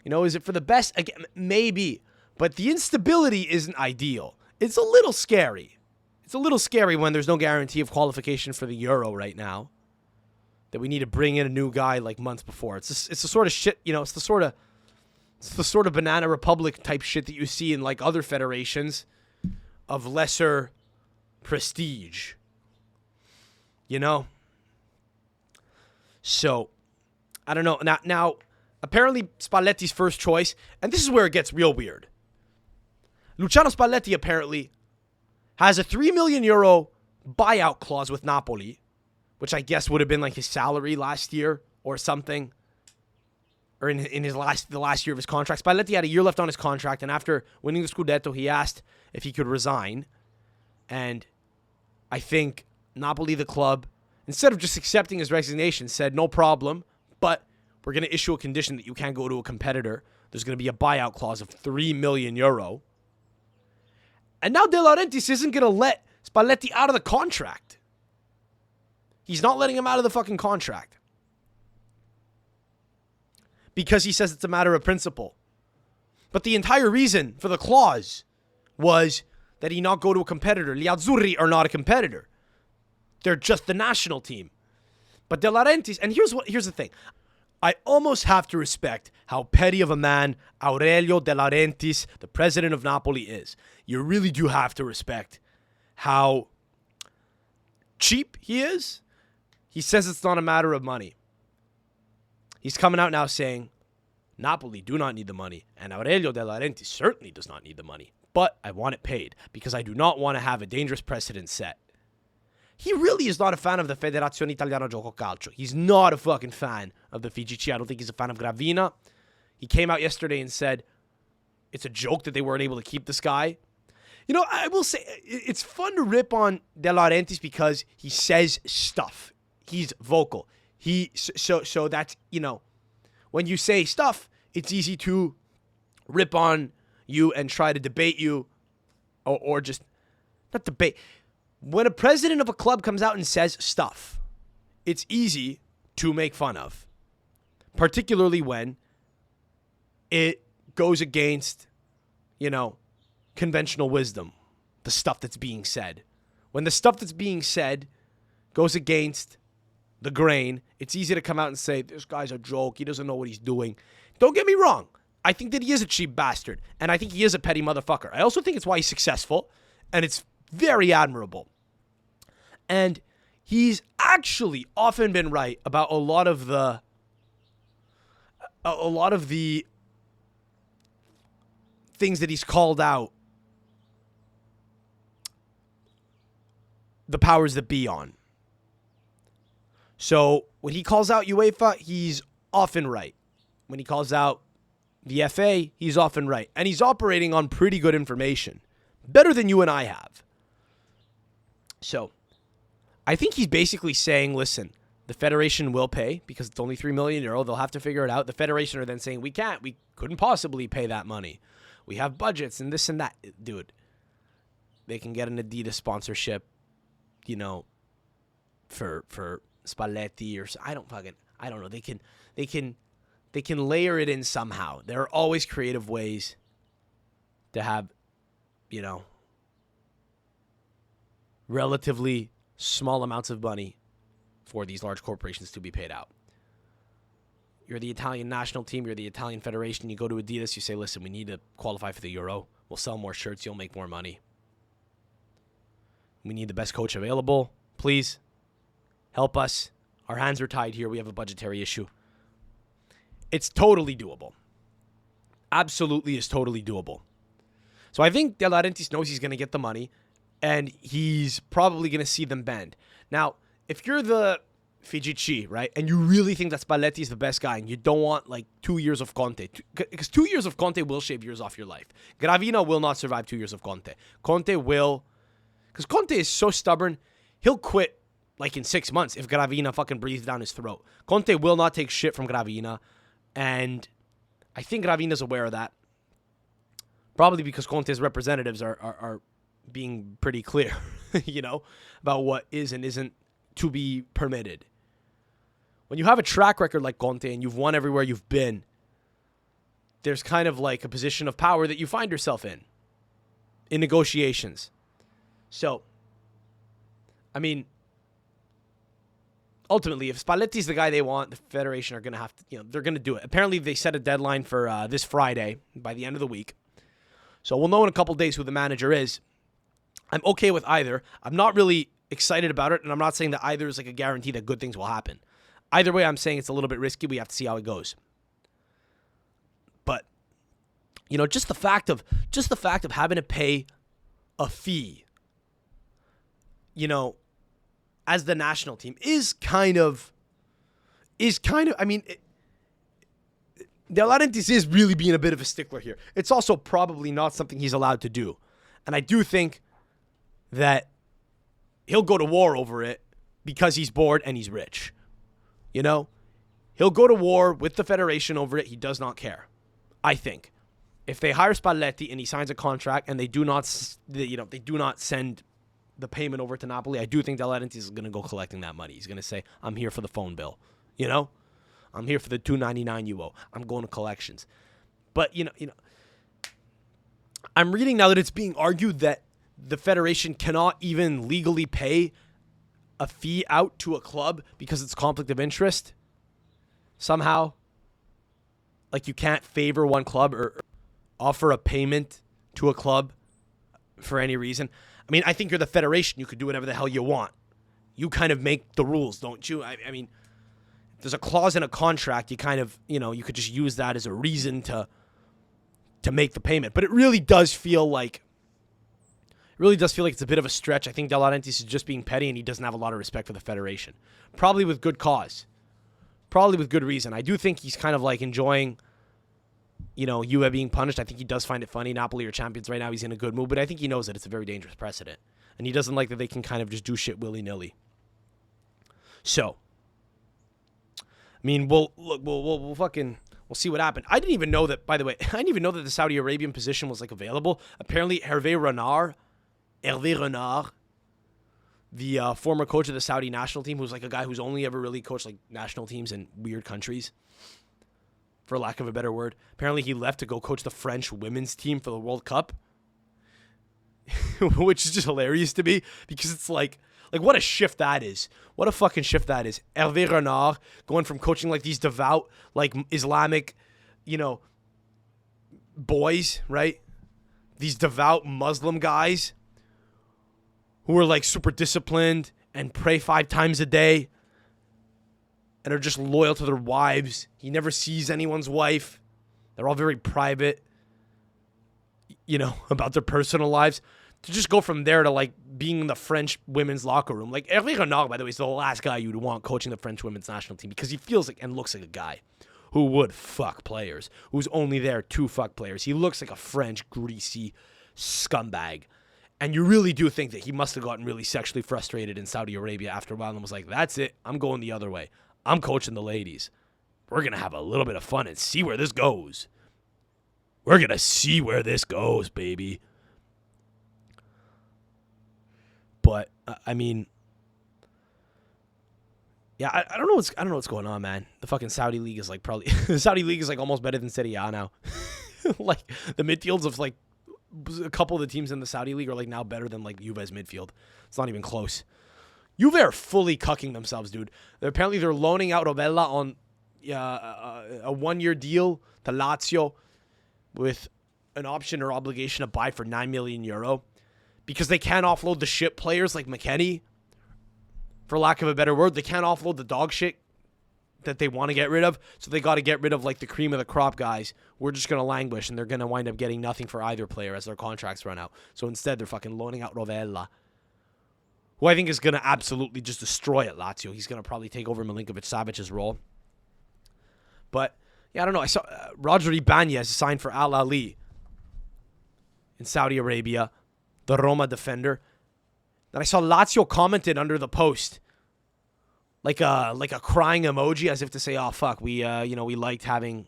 you know, is it for the best? Again, maybe. But the instability isn't ideal. It's a little scary. It's a little scary when there's no guarantee of qualification for the Euro right now. That we need to bring in a new guy like months before. It's the sort of shit, you know, it's the sort of Banana Republic type shit that you see in like other federations of lesser prestige. You know? So, I don't know. Now, apparently Spalletti's first choice, and this is where it gets real weird. Luciano Spalletti apparently has a 3 million euro buyout clause with Napoli, which I guess would have been like his salary last year or something, or in the last year of his contract. Spalletti had a year left on his contract, and after winning the Scudetto, he asked if he could resign, and I think Napoli, the club, instead of just accepting his resignation, said, no problem, but we're going to issue a condition that you can't go to a competitor. There's going to be a buyout clause of 3 million euro. And now De Laurentiis isn't going to let Spalletti out of the contract. He's not letting him out of the fucking contract. because he says it's a matter of principle. But the entire reason for the clause was that he not go to a competitor. The Azzurri are not a competitor. They're just the national team. But De Laurentiis, and here's the thing. I almost have to respect how petty of a man Aurelio De Laurentiis, the president of Napoli, is. You really do have to respect how cheap he is. He says it's not a matter of money. He's coming out now saying, Napoli do not need the money, and Aurelio De Laurentiis certainly does not need the money. But I want it paid because I do not want to have a dangerous precedent set. He really is not a fan of the Federazione Italiana Gioco Calcio. He's not a fucking fan of the FIGC. I don't think he's a fan of Gravina. He came out yesterday and said it's a joke that they weren't able to keep this guy. You know, I will say it's fun to rip on De Laurentiis because he says stuff. He's vocal. So that's, you know, when you say stuff, it's easy to rip on you and try to debate you or just not debate. When a president of a club comes out and says stuff, it's easy to make fun of, particularly when it goes against, you know, conventional wisdom, the stuff that's being said. When the stuff that's being said goes against the grain, it's easy to come out and say, this guy's a joke, he doesn't know what he's doing. Don't get me wrong. I think that he is a cheap bastard, and I think he is a petty motherfucker. I also think it's why he's successful, and it's very admirable. And he's actually often been right about a lot of the things that he's called out the powers that be on. So when he calls out UEFA, he's often right. When he calls out the FA, he's often right. And he's operating on pretty good information. Better than you and I have. So I think he's basically saying, listen, the Federation will pay because it's only €3 million. They'll have to figure it out. The Federation are then saying, we couldn't possibly pay that money. We have budgets and this and that. Dude, they can get an Adidas sponsorship, you know, for Spalletti or I don't know. They can layer it in somehow. There are always creative ways to have, you know, relatively small amounts of money for these large corporations to be paid out. You're the Italian national team. You're the Italian federation. You go to Adidas. You say, listen, we need to qualify for the Euro. We'll sell more shirts. You'll make more money. We need the best coach available. Please help us. Our hands are tied here. We have a budgetary issue. It's totally doable. Absolutely is totally doable. So I think De Laurentiis knows he's going to get the money, and he's probably going to see them bend. Now, if you're the FIGC, right, and you really think that Spalletti is the best guy, and you don't want, 2 years of Conte, because 2 years of Conte will shave years off your life. Gravina will not survive 2 years of Conte. Conte will, because Conte is so stubborn, he'll quit, in 6 months if Gravina fucking breathes down his throat. Conte will not take shit from Gravina, and I think Gravina's aware of that. Probably because Conte's representatives are being pretty clear, about what is and isn't to be permitted. When you have a track record like Conte and you've won everywhere you've been, there's kind of like a position of power that you find yourself in negotiations. So, I mean, ultimately, if Spalletti's the guy they want, the Federation are going to have to, they're going to do it. Apparently, they set a deadline for this Friday by the end of the week. So we'll know in a couple days who the manager is. I'm okay with either. I'm not really excited about it, and I'm not saying that either is like a guarantee that good things will happen. Either way, I'm saying it's a little bit risky. We have to see how it goes. But, just the fact of having to pay a fee, as the national team is kind of, I mean, De Laurentiis is really being a bit of a stickler here. It's also probably not something he's allowed to do. And I do think that he'll go to war over it because he's bored and he's rich. He'll go to war with the Federation over it. He does not care. I think if they hire Spalletti and he signs a contract and they do not send the payment over to Napoli, I do think De Laurentiis is going to go collecting that money. He's going to say, I'm here for the phone bill. I'm here for the $2.99 you owe. I'm going to collections. But, I'm reading now that it's being argued that the federation cannot even legally pay a fee out to a club because it's conflict of interest. Somehow, like you can't favor one club or offer a payment to a club for any reason. I mean, I think you're the federation. You could do whatever the hell you want. You kind of make the rules, don't you? I mean, if there's a clause in a contract, you kind of, you could just use that as a reason to make the payment. But it really does feel like it's a bit of a stretch. I think De Laurentiis is just being petty, and he doesn't have a lot of respect for the federation. Probably with good cause. Probably with good reason. I do think he's kind of like enjoying, Juve being punished. I think he does find it funny. Napoli are champions right now. He's in a good mood, but I think he knows that it's a very dangerous precedent. And he doesn't like that they can kind of just do shit willy-nilly. So, I mean, we'll see what happened. I didn't even know that, by the way, the Saudi Arabian position was like available. Apparently, Hervé Renard, the former coach of the Saudi national team, who's like a guy who's only ever really coached like national teams in weird countries, for lack of a better word. Apparently, he left to go coach the French women's team for the World Cup, which is just hilarious to me because it's like what a shift that is. What a fucking shift that is. Hervé Renard going from coaching like these devout, like Islamic, boys, right? These devout Muslim guys who are like super disciplined and pray 5 times a day and are just loyal to their wives. He never sees anyone's wife. They're all very private, about their personal lives. To just go from there to like being in the French women's locker room. Like Hervé Renard, by the way, is the last guy you'd want coaching the French women's national team because he feels like and looks like a guy who would fuck players, who's only there to fuck players. He looks like a French greasy scumbag. And you really do think that he must have gotten really sexually frustrated in Saudi Arabia after a while and was like, that's it. I'm going the other way. I'm coaching the ladies. We're going to have a little bit of fun and see where this goes. We're going to see where this goes, baby. But I mean, yeah, I don't know what's going on, man. The fucking Saudi league is like probably the Saudi league is like almost better than Serie A now. Like the midfields of like a couple of the teams in the Saudi league are like now better than like Juve's midfield. It's not even close. Juve are fully cucking themselves, dude. Apparently they're loaning out Rovella on a 1-year deal to Lazio with an option or obligation to buy for €9 million. Because they can't offload the shit players like McKennie, for lack of a better word. They can't offload the dog shit that they want to get rid of, so they got to get rid of like the cream of the crop guys. We're just going to languish, and they're going to wind up getting nothing for either player as their contracts run out. So instead, they're fucking loaning out Rovella, who I think is going to absolutely just destroy at Lazio. He's going to probably take over Milinkovic-Savic's role. But, yeah, I don't know. I saw Roger Ibanez signed for Al Ahly in Saudi Arabia, the Roma defender. Then I saw Lazio commented under the post, like a crying emoji, as if to say, "Oh fuck, we liked having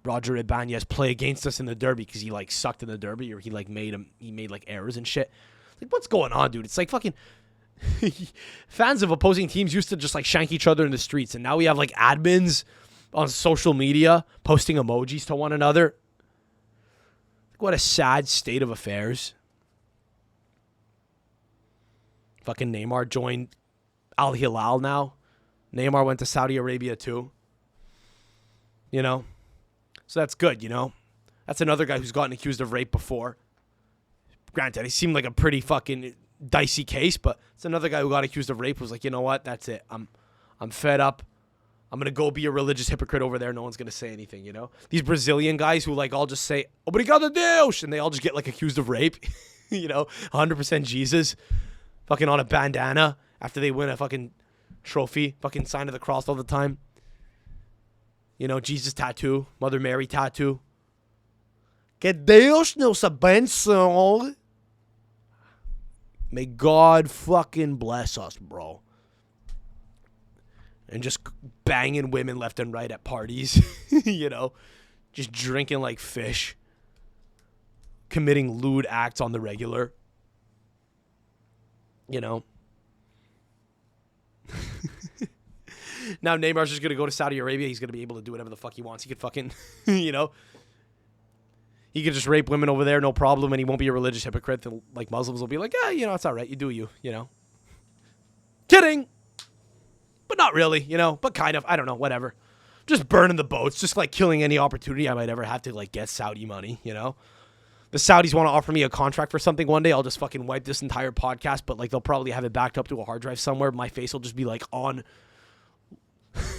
Roger Ibanez play against us in the derby because he like sucked in the derby or he made like errors and shit." Like, what's going on, dude? It's like fucking fans of opposing teams used to just like shank each other in the streets, and now we have like admins on social media posting emojis to one another. Like, what a sad state of affairs. Fucking Neymar joined Al Hilal now. Neymar went to Saudi Arabia too. So that's good, That's another guy who's gotten accused of rape before. Granted, he seemed like a pretty fucking dicey case, but it's another guy who got accused of rape, was like, you know what? That's it. I'm fed up. I'm going to go be a religious hypocrite over there. No one's going to say anything, These Brazilian guys who like all just say, "Obrigado Deus," and they all just get like accused of rape. 100% Jesus. Fucking on a bandana after they win a fucking trophy. Fucking sign of the cross all the time. Jesus tattoo. Mother Mary tattoo. Que Deus nos abençoe. May God fucking bless us, bro. And just banging women left and right at parties. Just drinking like fish. Committing lewd acts on the regular. Now Neymar's just going to go to Saudi Arabia. He's going to be able to do whatever the fuck he wants. He could fucking, you know, he could just rape women over there, no problem, and he won't be a religious hypocrite. Like Muslims will be like, yeah, you know, it's all right. You do you, you know. Kidding. But not really, you know, but kind of. I don't know, whatever. Just burning the boats, just like killing any opportunity I might ever have to like get Saudi money, you know. The Saudis want to offer me a contract for something one day. I'll just fucking wipe this entire podcast, but like they'll probably have it backed up to a hard drive somewhere. My face will just be like on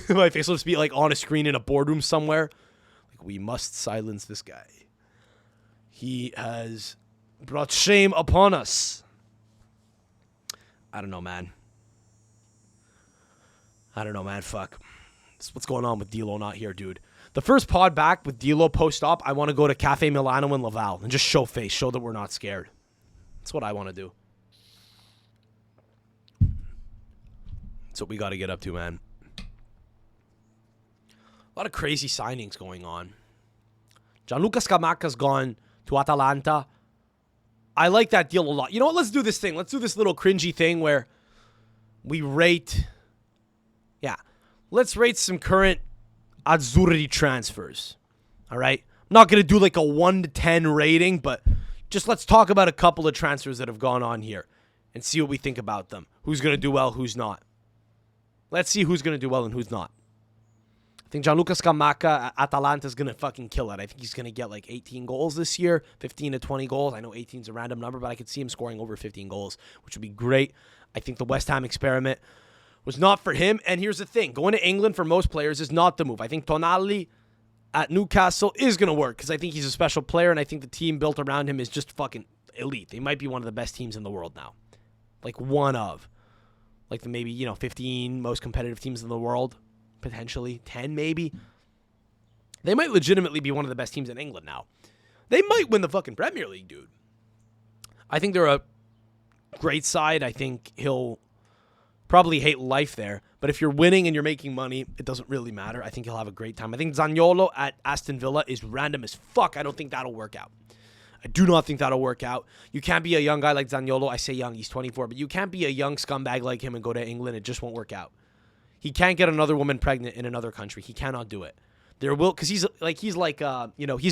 my face will just be like on a screen in a boardroom somewhere. Like, we must silence this guy. He has brought shame upon us. I don't know, man. Fuck. That's what's going on with D'Lo not here, dude. The first pod back with D'Lo post-op, I want to go to Cafe Milano in Laval and just show face, show that we're not scared. That's what I want to do. That's what we got to get up to, man. A lot of crazy signings going on. Gianluca Scamacca's gone to Atalanta. I like that deal a lot. You know what? Let's do this thing. Let's do this little cringy thing where we rate... Yeah. Let's rate some current Azzurri transfers. All right? I'm not going to do like a 1 to 10 rating, but just let's talk about a couple of transfers that have gone on here and see what we think about them. Who's going to do well, who's not. Let's see who's going to do well and who's not. I think Gianluca Scamacca, Atalanta's going to fucking kill it. I think he's going to get like 18 goals this year, 15 to 20 goals. I know 18 is a random number, but I could see him scoring over 15 goals, which would be great. I think the West Ham experiment was not for him. And here's the thing. Going to England for most players is not the move. I think Tonali at Newcastle is going to work because I think he's a special player, and I think the team built around him is just fucking elite. They might be one of the best teams in the world now. Like one of. Like the maybe, 15 most competitive teams in the world. Potentially 10 maybe. They might legitimately be one of the best teams in England now. They might win the fucking Premier League, dude. I think they're a great side. I think he'll probably hate life there. But if you're winning and you're making money, it doesn't really matter. I think he'll have a great time. I think Zaniolo at Aston Villa is random as fuck. I don't think that'll work out. I do not think that'll work out. You can't be a young guy like Zaniolo. I say young, he's 24. But you can't be a young scumbag like him and go to England. It just won't work out. He can't get another woman pregnant in another country. He cannot do it. There will, because he's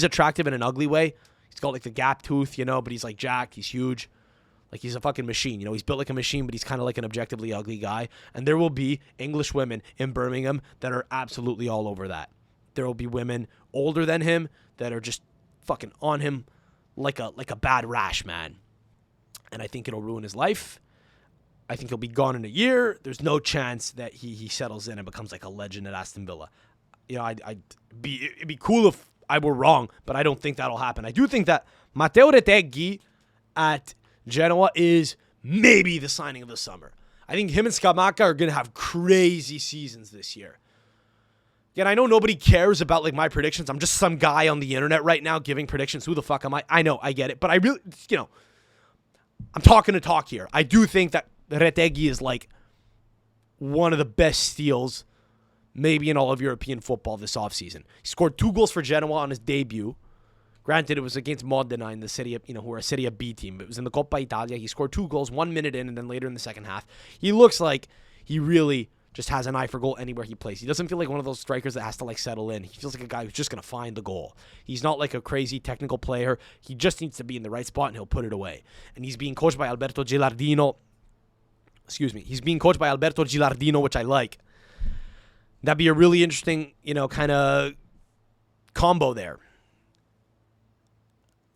attractive in an ugly way. He's got like the gap tooth, but he's like jacked. He's huge. Like he's a fucking machine. He's built like a machine, but he's kind of like an objectively ugly guy. And there will be English women in Birmingham that are absolutely all over that. There will be women older than him that are just fucking on him like a bad rash, man. And I think it'll ruin his life. I think he'll be gone in a year. There's no chance that he settles in and becomes like a legend at Aston Villa. It'd be cool if I were wrong, but I don't think that'll happen. I do think that Matteo Retegui at Genoa is maybe the signing of the summer. I think him and Scamacca are going to have crazy seasons this year. Again, I know nobody cares about like my predictions. I'm just some guy on the internet right now giving predictions. Who the fuck am I? I know, I get it. But I really, I'm talking to talk here. I do think that Retegui is like one of the best steals maybe in all of European football this offseason. He scored 2 goals for Genoa on his debut. Granted, it was against Modena in the Serie, who are a Serie B team. It was in the Coppa Italia. He scored 2 goals 1 minute in, and then later in the second half. He looks like he really just has an eye for goal anywhere he plays. He doesn't feel like one of those strikers that has to like settle in. He feels like a guy who's just going to find the goal. He's not like a crazy technical player. He just needs to be in the right spot, and he'll put it away. And he's being coached by Alberto Gilardino. He's being coached by Alberto Gilardino, which I like. That'd be a really interesting, kind of combo there.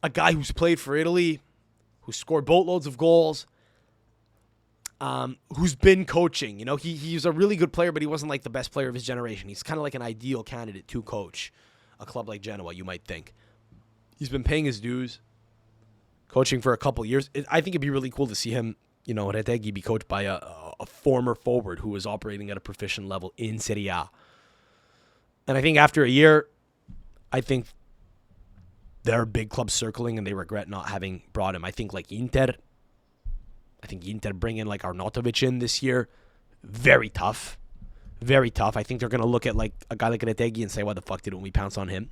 A guy who's played for Italy, who scored boatloads of goals, who's been coaching. He's a really good player, but he wasn't like the best player of his generation. He's kind of like an ideal candidate to coach a club like Genoa, you might think. He's been paying his dues, coaching for a couple years. I think it'd be really cool to see him, Retegui be coached by a former forward who was operating at a proficient level in Serie A. And I think after a year, I think there are big clubs circling and they regret not having brought him. I think like Inter bringing like Arnautovic in this year, very tough. Very tough. I think they're going to look at like a guy like Retegui and say, why the fuck didn't we pounce on him?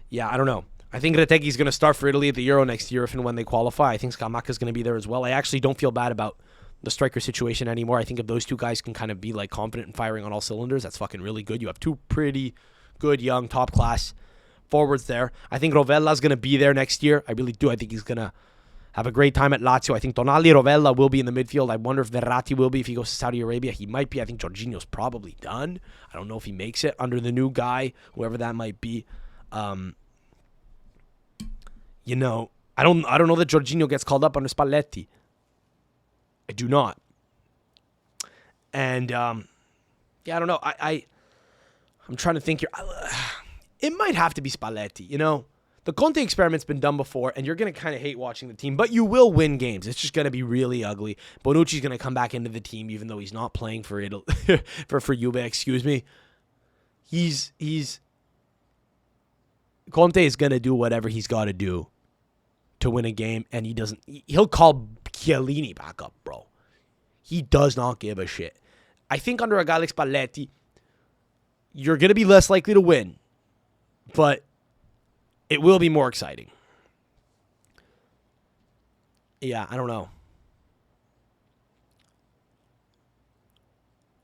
Yeah, I don't know. I think Retegui's going to start for Italy at the Euro next year if and when they qualify. I think Scamacca's going to be there as well. I actually don't feel bad about the striker situation anymore. I think if those two guys can kind of be like confident and firing on all cylinders, that's fucking really good. You have two pretty good young top class forwards there. I think Rovella's going to be there next year. I really do. I think he's going to have a great time at Lazio. I think Tonali, Rovella will be in the midfield. I wonder if Verratti will be if he goes to Saudi Arabia. He might be. I think Jorginho's probably done. I don't know if he makes it under the new guy, whoever that might be. You know, I don't know that Jorginho gets called up under Spalletti. I do not. And yeah, I don't know. I'm trying to think here. It might have to be Spalletti, you know. The Conte experiment's been done before, and you're going to kind of hate watching the team, but you will win games. It's just going to be really ugly. Bonucci's going to come back into the team, even though he's not playing for Italy, for Juve, excuse me. Conte is going to do whatever he's got to do to win a game, and he'll call Chiellini back up, bro. He does not give a shit. I think under a guy like Spalletti, you're going to be less likely to win, but it will be more exciting. Yeah, I don't know.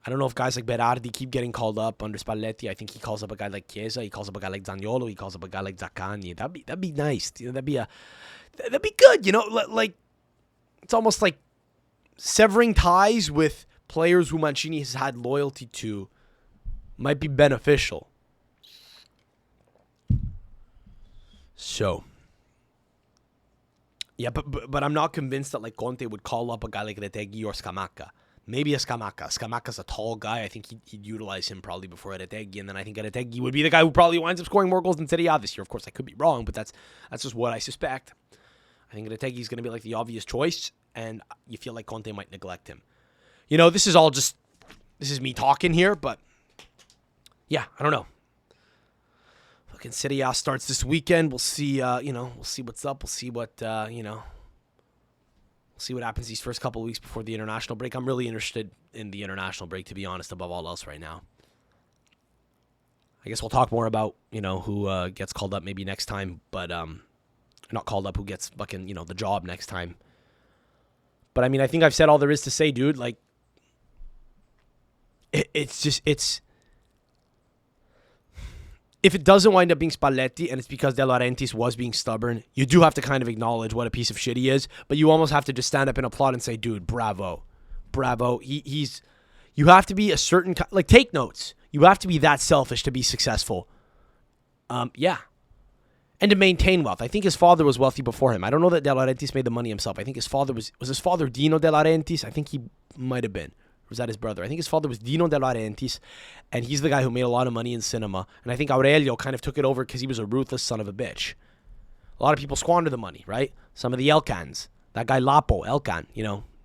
I don't know if guys like Berardi keep getting called up under Spalletti. I think he calls up a guy like Chiesa. He calls up a guy like Zaniolo. He calls up a guy like Zaccagni. That'd be nice. You know, that'd be good. You know, like it's almost like severing ties with players who Mancini has had loyalty to might be beneficial. So, yeah, but I'm not convinced that like Conte would call up a guy like Retegui or Scamacca. Maybe a Scamacca. Scamacca's a tall guy. I think he'd utilize him probably before Retegui, and then I think Retegui would be the guy who probably winds up scoring more goals than Serie A this year. Of course, I could be wrong, but that's just what I suspect. I think Retegui's going to be like the obvious choice, and you feel like Conte might neglect him. You know, this is me talking here, but yeah, I don't know. Fucking Serie A starts this weekend. We'll see, we'll see what's up. We'll see what, we'll see what happens these first couple of weeks before the international break. I'm really interested in the international break, to be honest, above all else right now. I guess we'll talk more about, who gets called up maybe next time, but not called up, who gets fucking, the job next time. But, I mean, I think I've said all there is to say, dude. Like, it's... If it doesn't wind up being Spalletti and it's because De Laurentiis was being stubborn, you do have to kind of acknowledge what a piece of shit he is, but you almost have to just stand up and applaud and say, dude, bravo. Bravo. You have to be a certain, like, take notes. You have to be that selfish to be successful. Yeah. And to maintain wealth. I think his father was wealthy before him. I don't know that De Laurentiis made the money himself. I think his father was his father Dino De Laurentiis? I think he might have been. Or was that his brother? I think his father was Dino De Laurentiis, and he's the guy who made a lot of money in cinema. And I think Aurelio kind of took it over because he was a ruthless son of a bitch. A lot of people squander the money, right? Some of the Elkans. That guy Lapo, Elkan,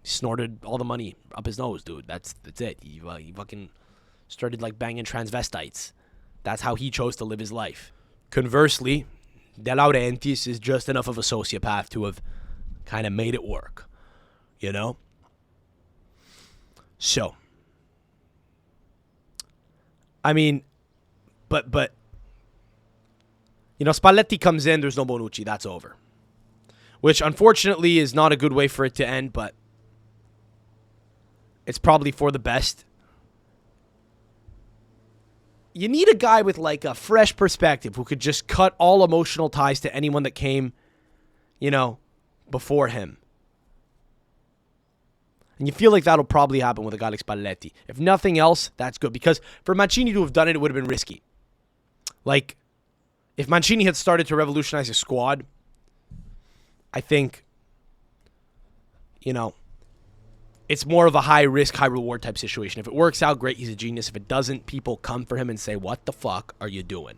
snorted all the money up his nose, dude. That's it. He fucking started like banging transvestites. That's how he chose to live his life. Conversely, De Laurentiis is just enough of a sociopath to have kind of made it work, So, I mean, but Spalletti comes in, there's no Bonucci, that's over. Which, unfortunately, is not a good way for it to end, but it's probably for the best. You need a guy with, like, a fresh perspective who could just cut all emotional ties to anyone that came, before him. And you feel like that'll probably happen with a guy like Spalletti. If nothing else, that's good. Because for Mancini to have done it, it would have been risky. Like, if Mancini had started to revolutionize his squad, I think, it's more of a high-risk, high-reward type situation. If it works out, great, he's a genius. If it doesn't, people come for him and say, what the fuck are you doing?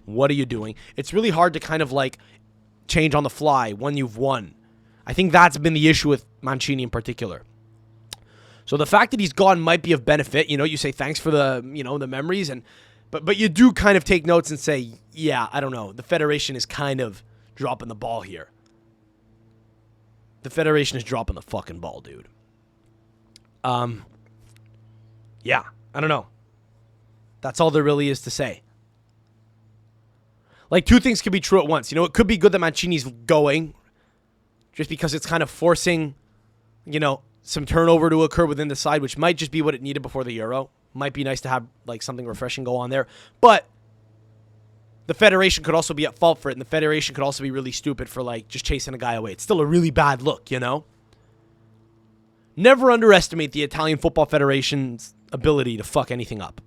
What are you doing? It's really hard to kind of, like, change on the fly when you've won. I think that's been the issue with Mancini in particular. So the fact that he's gone might be of benefit. You say thanks for the, the memories, but you do kind of take notes and say, yeah, I don't know. The Federation is kind of dropping the ball here. The Federation is dropping the fucking ball, dude. Yeah, I don't know. That's all there really is to say. Like, two things could be true at once. It could be good that Mancini's going, just because it's kind of forcing, some turnover to occur within the side, which might just be what it needed before the Euro. Might be nice to have like something refreshing go on there. But the Federation could also be at fault for it, and the Federation could also be really stupid for like just chasing a guy away. It's still a really bad look, you know? Never underestimate the Italian Football Federation's ability to fuck anything up.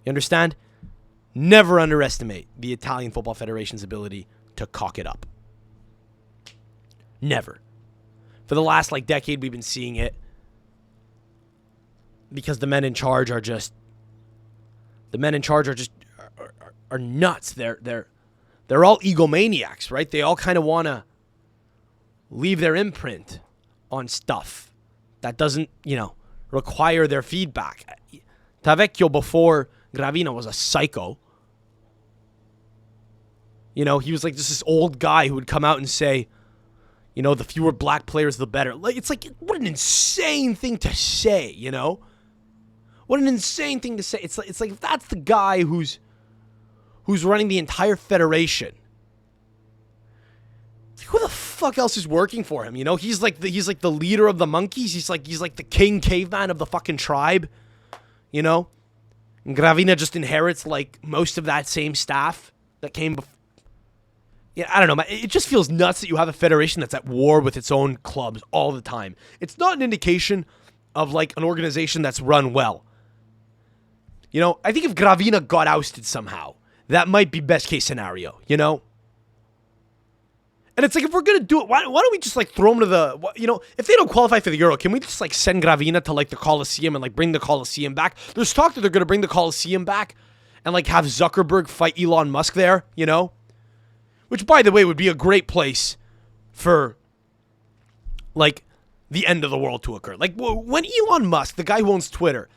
You understand? Never underestimate the Italian Football Federation's ability to cock it up. Never. For the last like decade, we've been seeing it because the men in charge are just are nuts. They're all egomaniacs, right? They all kind of want to leave their imprint on stuff that doesn't, require their feedback. Tavecchio before Gravina was a psycho. He was like just this old guy who would come out and say, the fewer black players, the better. Like, it's like, what an insane thing to say, What an insane thing to say. It's like if that's the guy who's running the entire federation, who the fuck else is working for him? He's like the leader of the monkeys. He's like the king caveman of the fucking tribe. And Gravina just inherits like most of that same staff that came before. Yeah, I don't know, man. It just feels nuts that you have a federation that's at war with its own clubs all the time. It's not an indication of like an organization that's run well. I think if Gravina got ousted somehow, that might be best case scenario, And it's like, if we're going to do it, why don't we just like throw them to the, if they don't qualify for the Euro, can we just like send Gravina to like the Colosseum and like bring the Colosseum back? There's talk that they're going to bring the Colosseum back and like have Zuckerberg fight Elon Musk there, Which, by the way, would be a great place for, like, the end of the world to occur. Like, when Elon Musk, the guy who owns Twitter,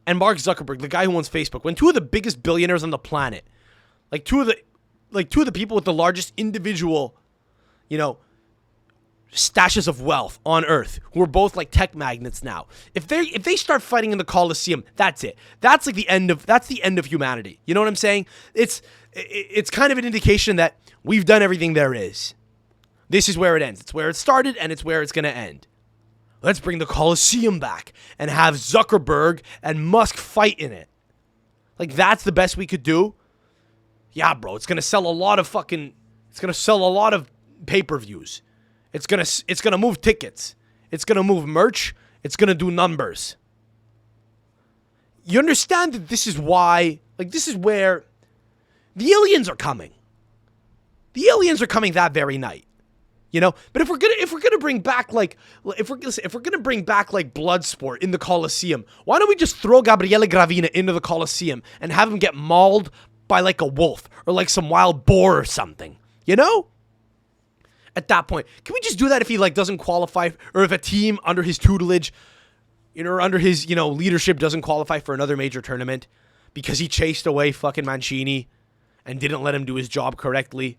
and Mark Zuckerberg, the guy who owns Facebook, when two of the biggest billionaires on the planet, like two of the people with the largest individual, stashes of wealth on Earth, who are both like tech magnates now, if they start fighting in the Colosseum, that's it. That's the end of humanity. You know what I'm saying? It's kind of an indication that we've done everything there is. This is where it ends. It's where it started, and it's where it's going to end. Let's bring the Colosseum back and have Zuckerberg and Musk fight in it. Like, that's the best we could do? Yeah, bro. It's going to sell a lot of pay-per-views. It's going to move tickets. It's going to move merch. It's going to do numbers. You understand that this is why, like, this is where the aliens are coming. The aliens are coming that very night. But if we're gonna bring back like if we're gonna bring back like Bloodsport in the Colosseum, why don't we just throw Gabriele Gravina into the Colosseum and have him get mauled by like a wolf or like some wild boar or something? At that point, can we just do that if he like doesn't qualify, or if a team under his tutelage, or under his leadership doesn't qualify for another major tournament because he chased away fucking Mancini and didn't let him do his job correctly?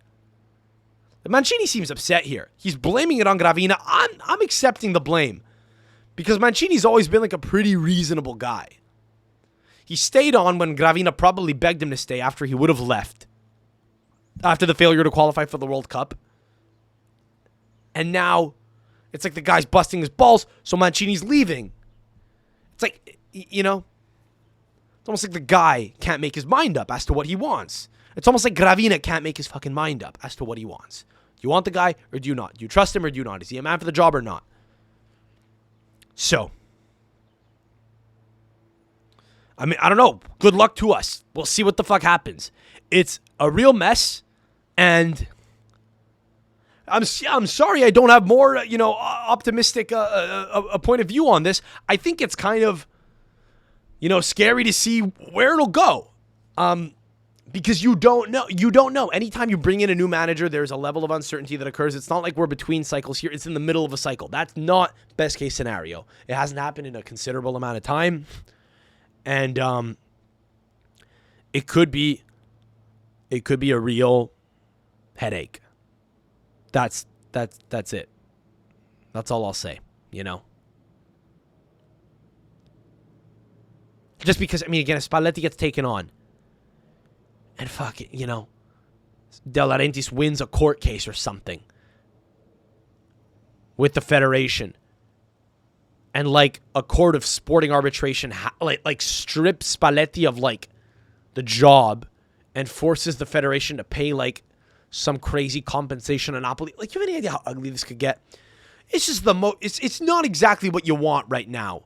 Mancini seems upset here. He's blaming it on Gravina. I'm accepting the blame because Mancini's always been like a pretty reasonable guy. He stayed on when Gravina probably begged him to stay after he would have left after the failure to qualify for the World Cup. And now it's like the guy's busting his balls, so Mancini's leaving. It's like, it's almost like the guy can't make his mind up as to what he wants. It's almost like Gravina can't make his fucking mind up as to what he wants. Do you want the guy or do you not? Do you trust him or do you not? Is he a man for the job or not? So, I mean, I don't know. Good luck to us. We'll see what the fuck happens. It's a real mess, and I'm sorry I don't have more, optimistic a point of view on this. I think it's kind of, scary to see where it'll go. Because you don't know. Anytime you bring in a new manager, there's a level of uncertainty that occurs. It's not like we're between cycles here. It's in the middle of a cycle. That's not best case scenario. It hasn't happened in a considerable amount of time. And it could be a real headache. That's it. That's all I'll say, Just because, again, if Spalletti gets taken on, and fuck it, De Laurentiis wins a court case or something with the Federation, and like a court of sporting arbitration like strips Spalletti of like the job and forces the federation to pay like some crazy compensation to Napoli. Like, you have any idea how ugly this could get? It's just it's not exactly what you want right now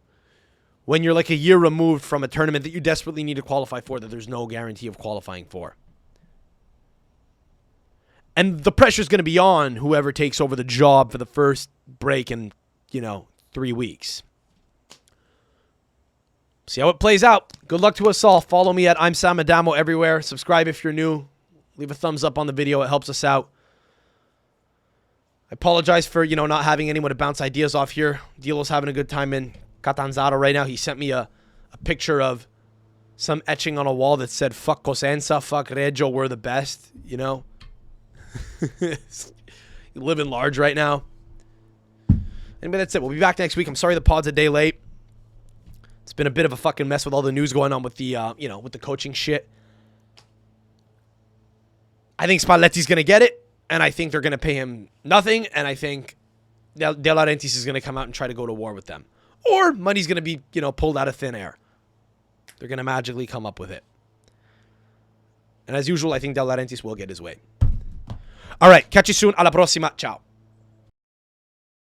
when you're like a year removed from a tournament that you desperately need to qualify for that there's no guarantee of qualifying for. And the pressure's going to be on whoever takes over the job for the first break in, 3 weeks. See how it plays out. Good luck to us all. Follow me at I'm Sam Adamo everywhere. Subscribe if you're new. Leave a thumbs up on the video. It helps us out. I apologize for, not having anyone to bounce ideas off here. Dilo's having a good time in Catanzaro right now. He sent me a picture of some etching on a wall that said, fuck Cosenza, fuck Reggio, we're the best, You live in large right now. Anyway, that's it. We'll be back next week. I'm sorry the pod's a day late. It's been a bit of a fucking mess with all the news going on with the, with the coaching shit. I think Spalletti's going to get it, and I think they're going to pay him nothing, and I think De Laurentiis is going to come out and try to go to war with them. Or money's going to be, pulled out of thin air. They're going to magically come up with it. And as usual, I think De Laurentiis will get his way. All right, catch you soon. Alla prossima. Ciao.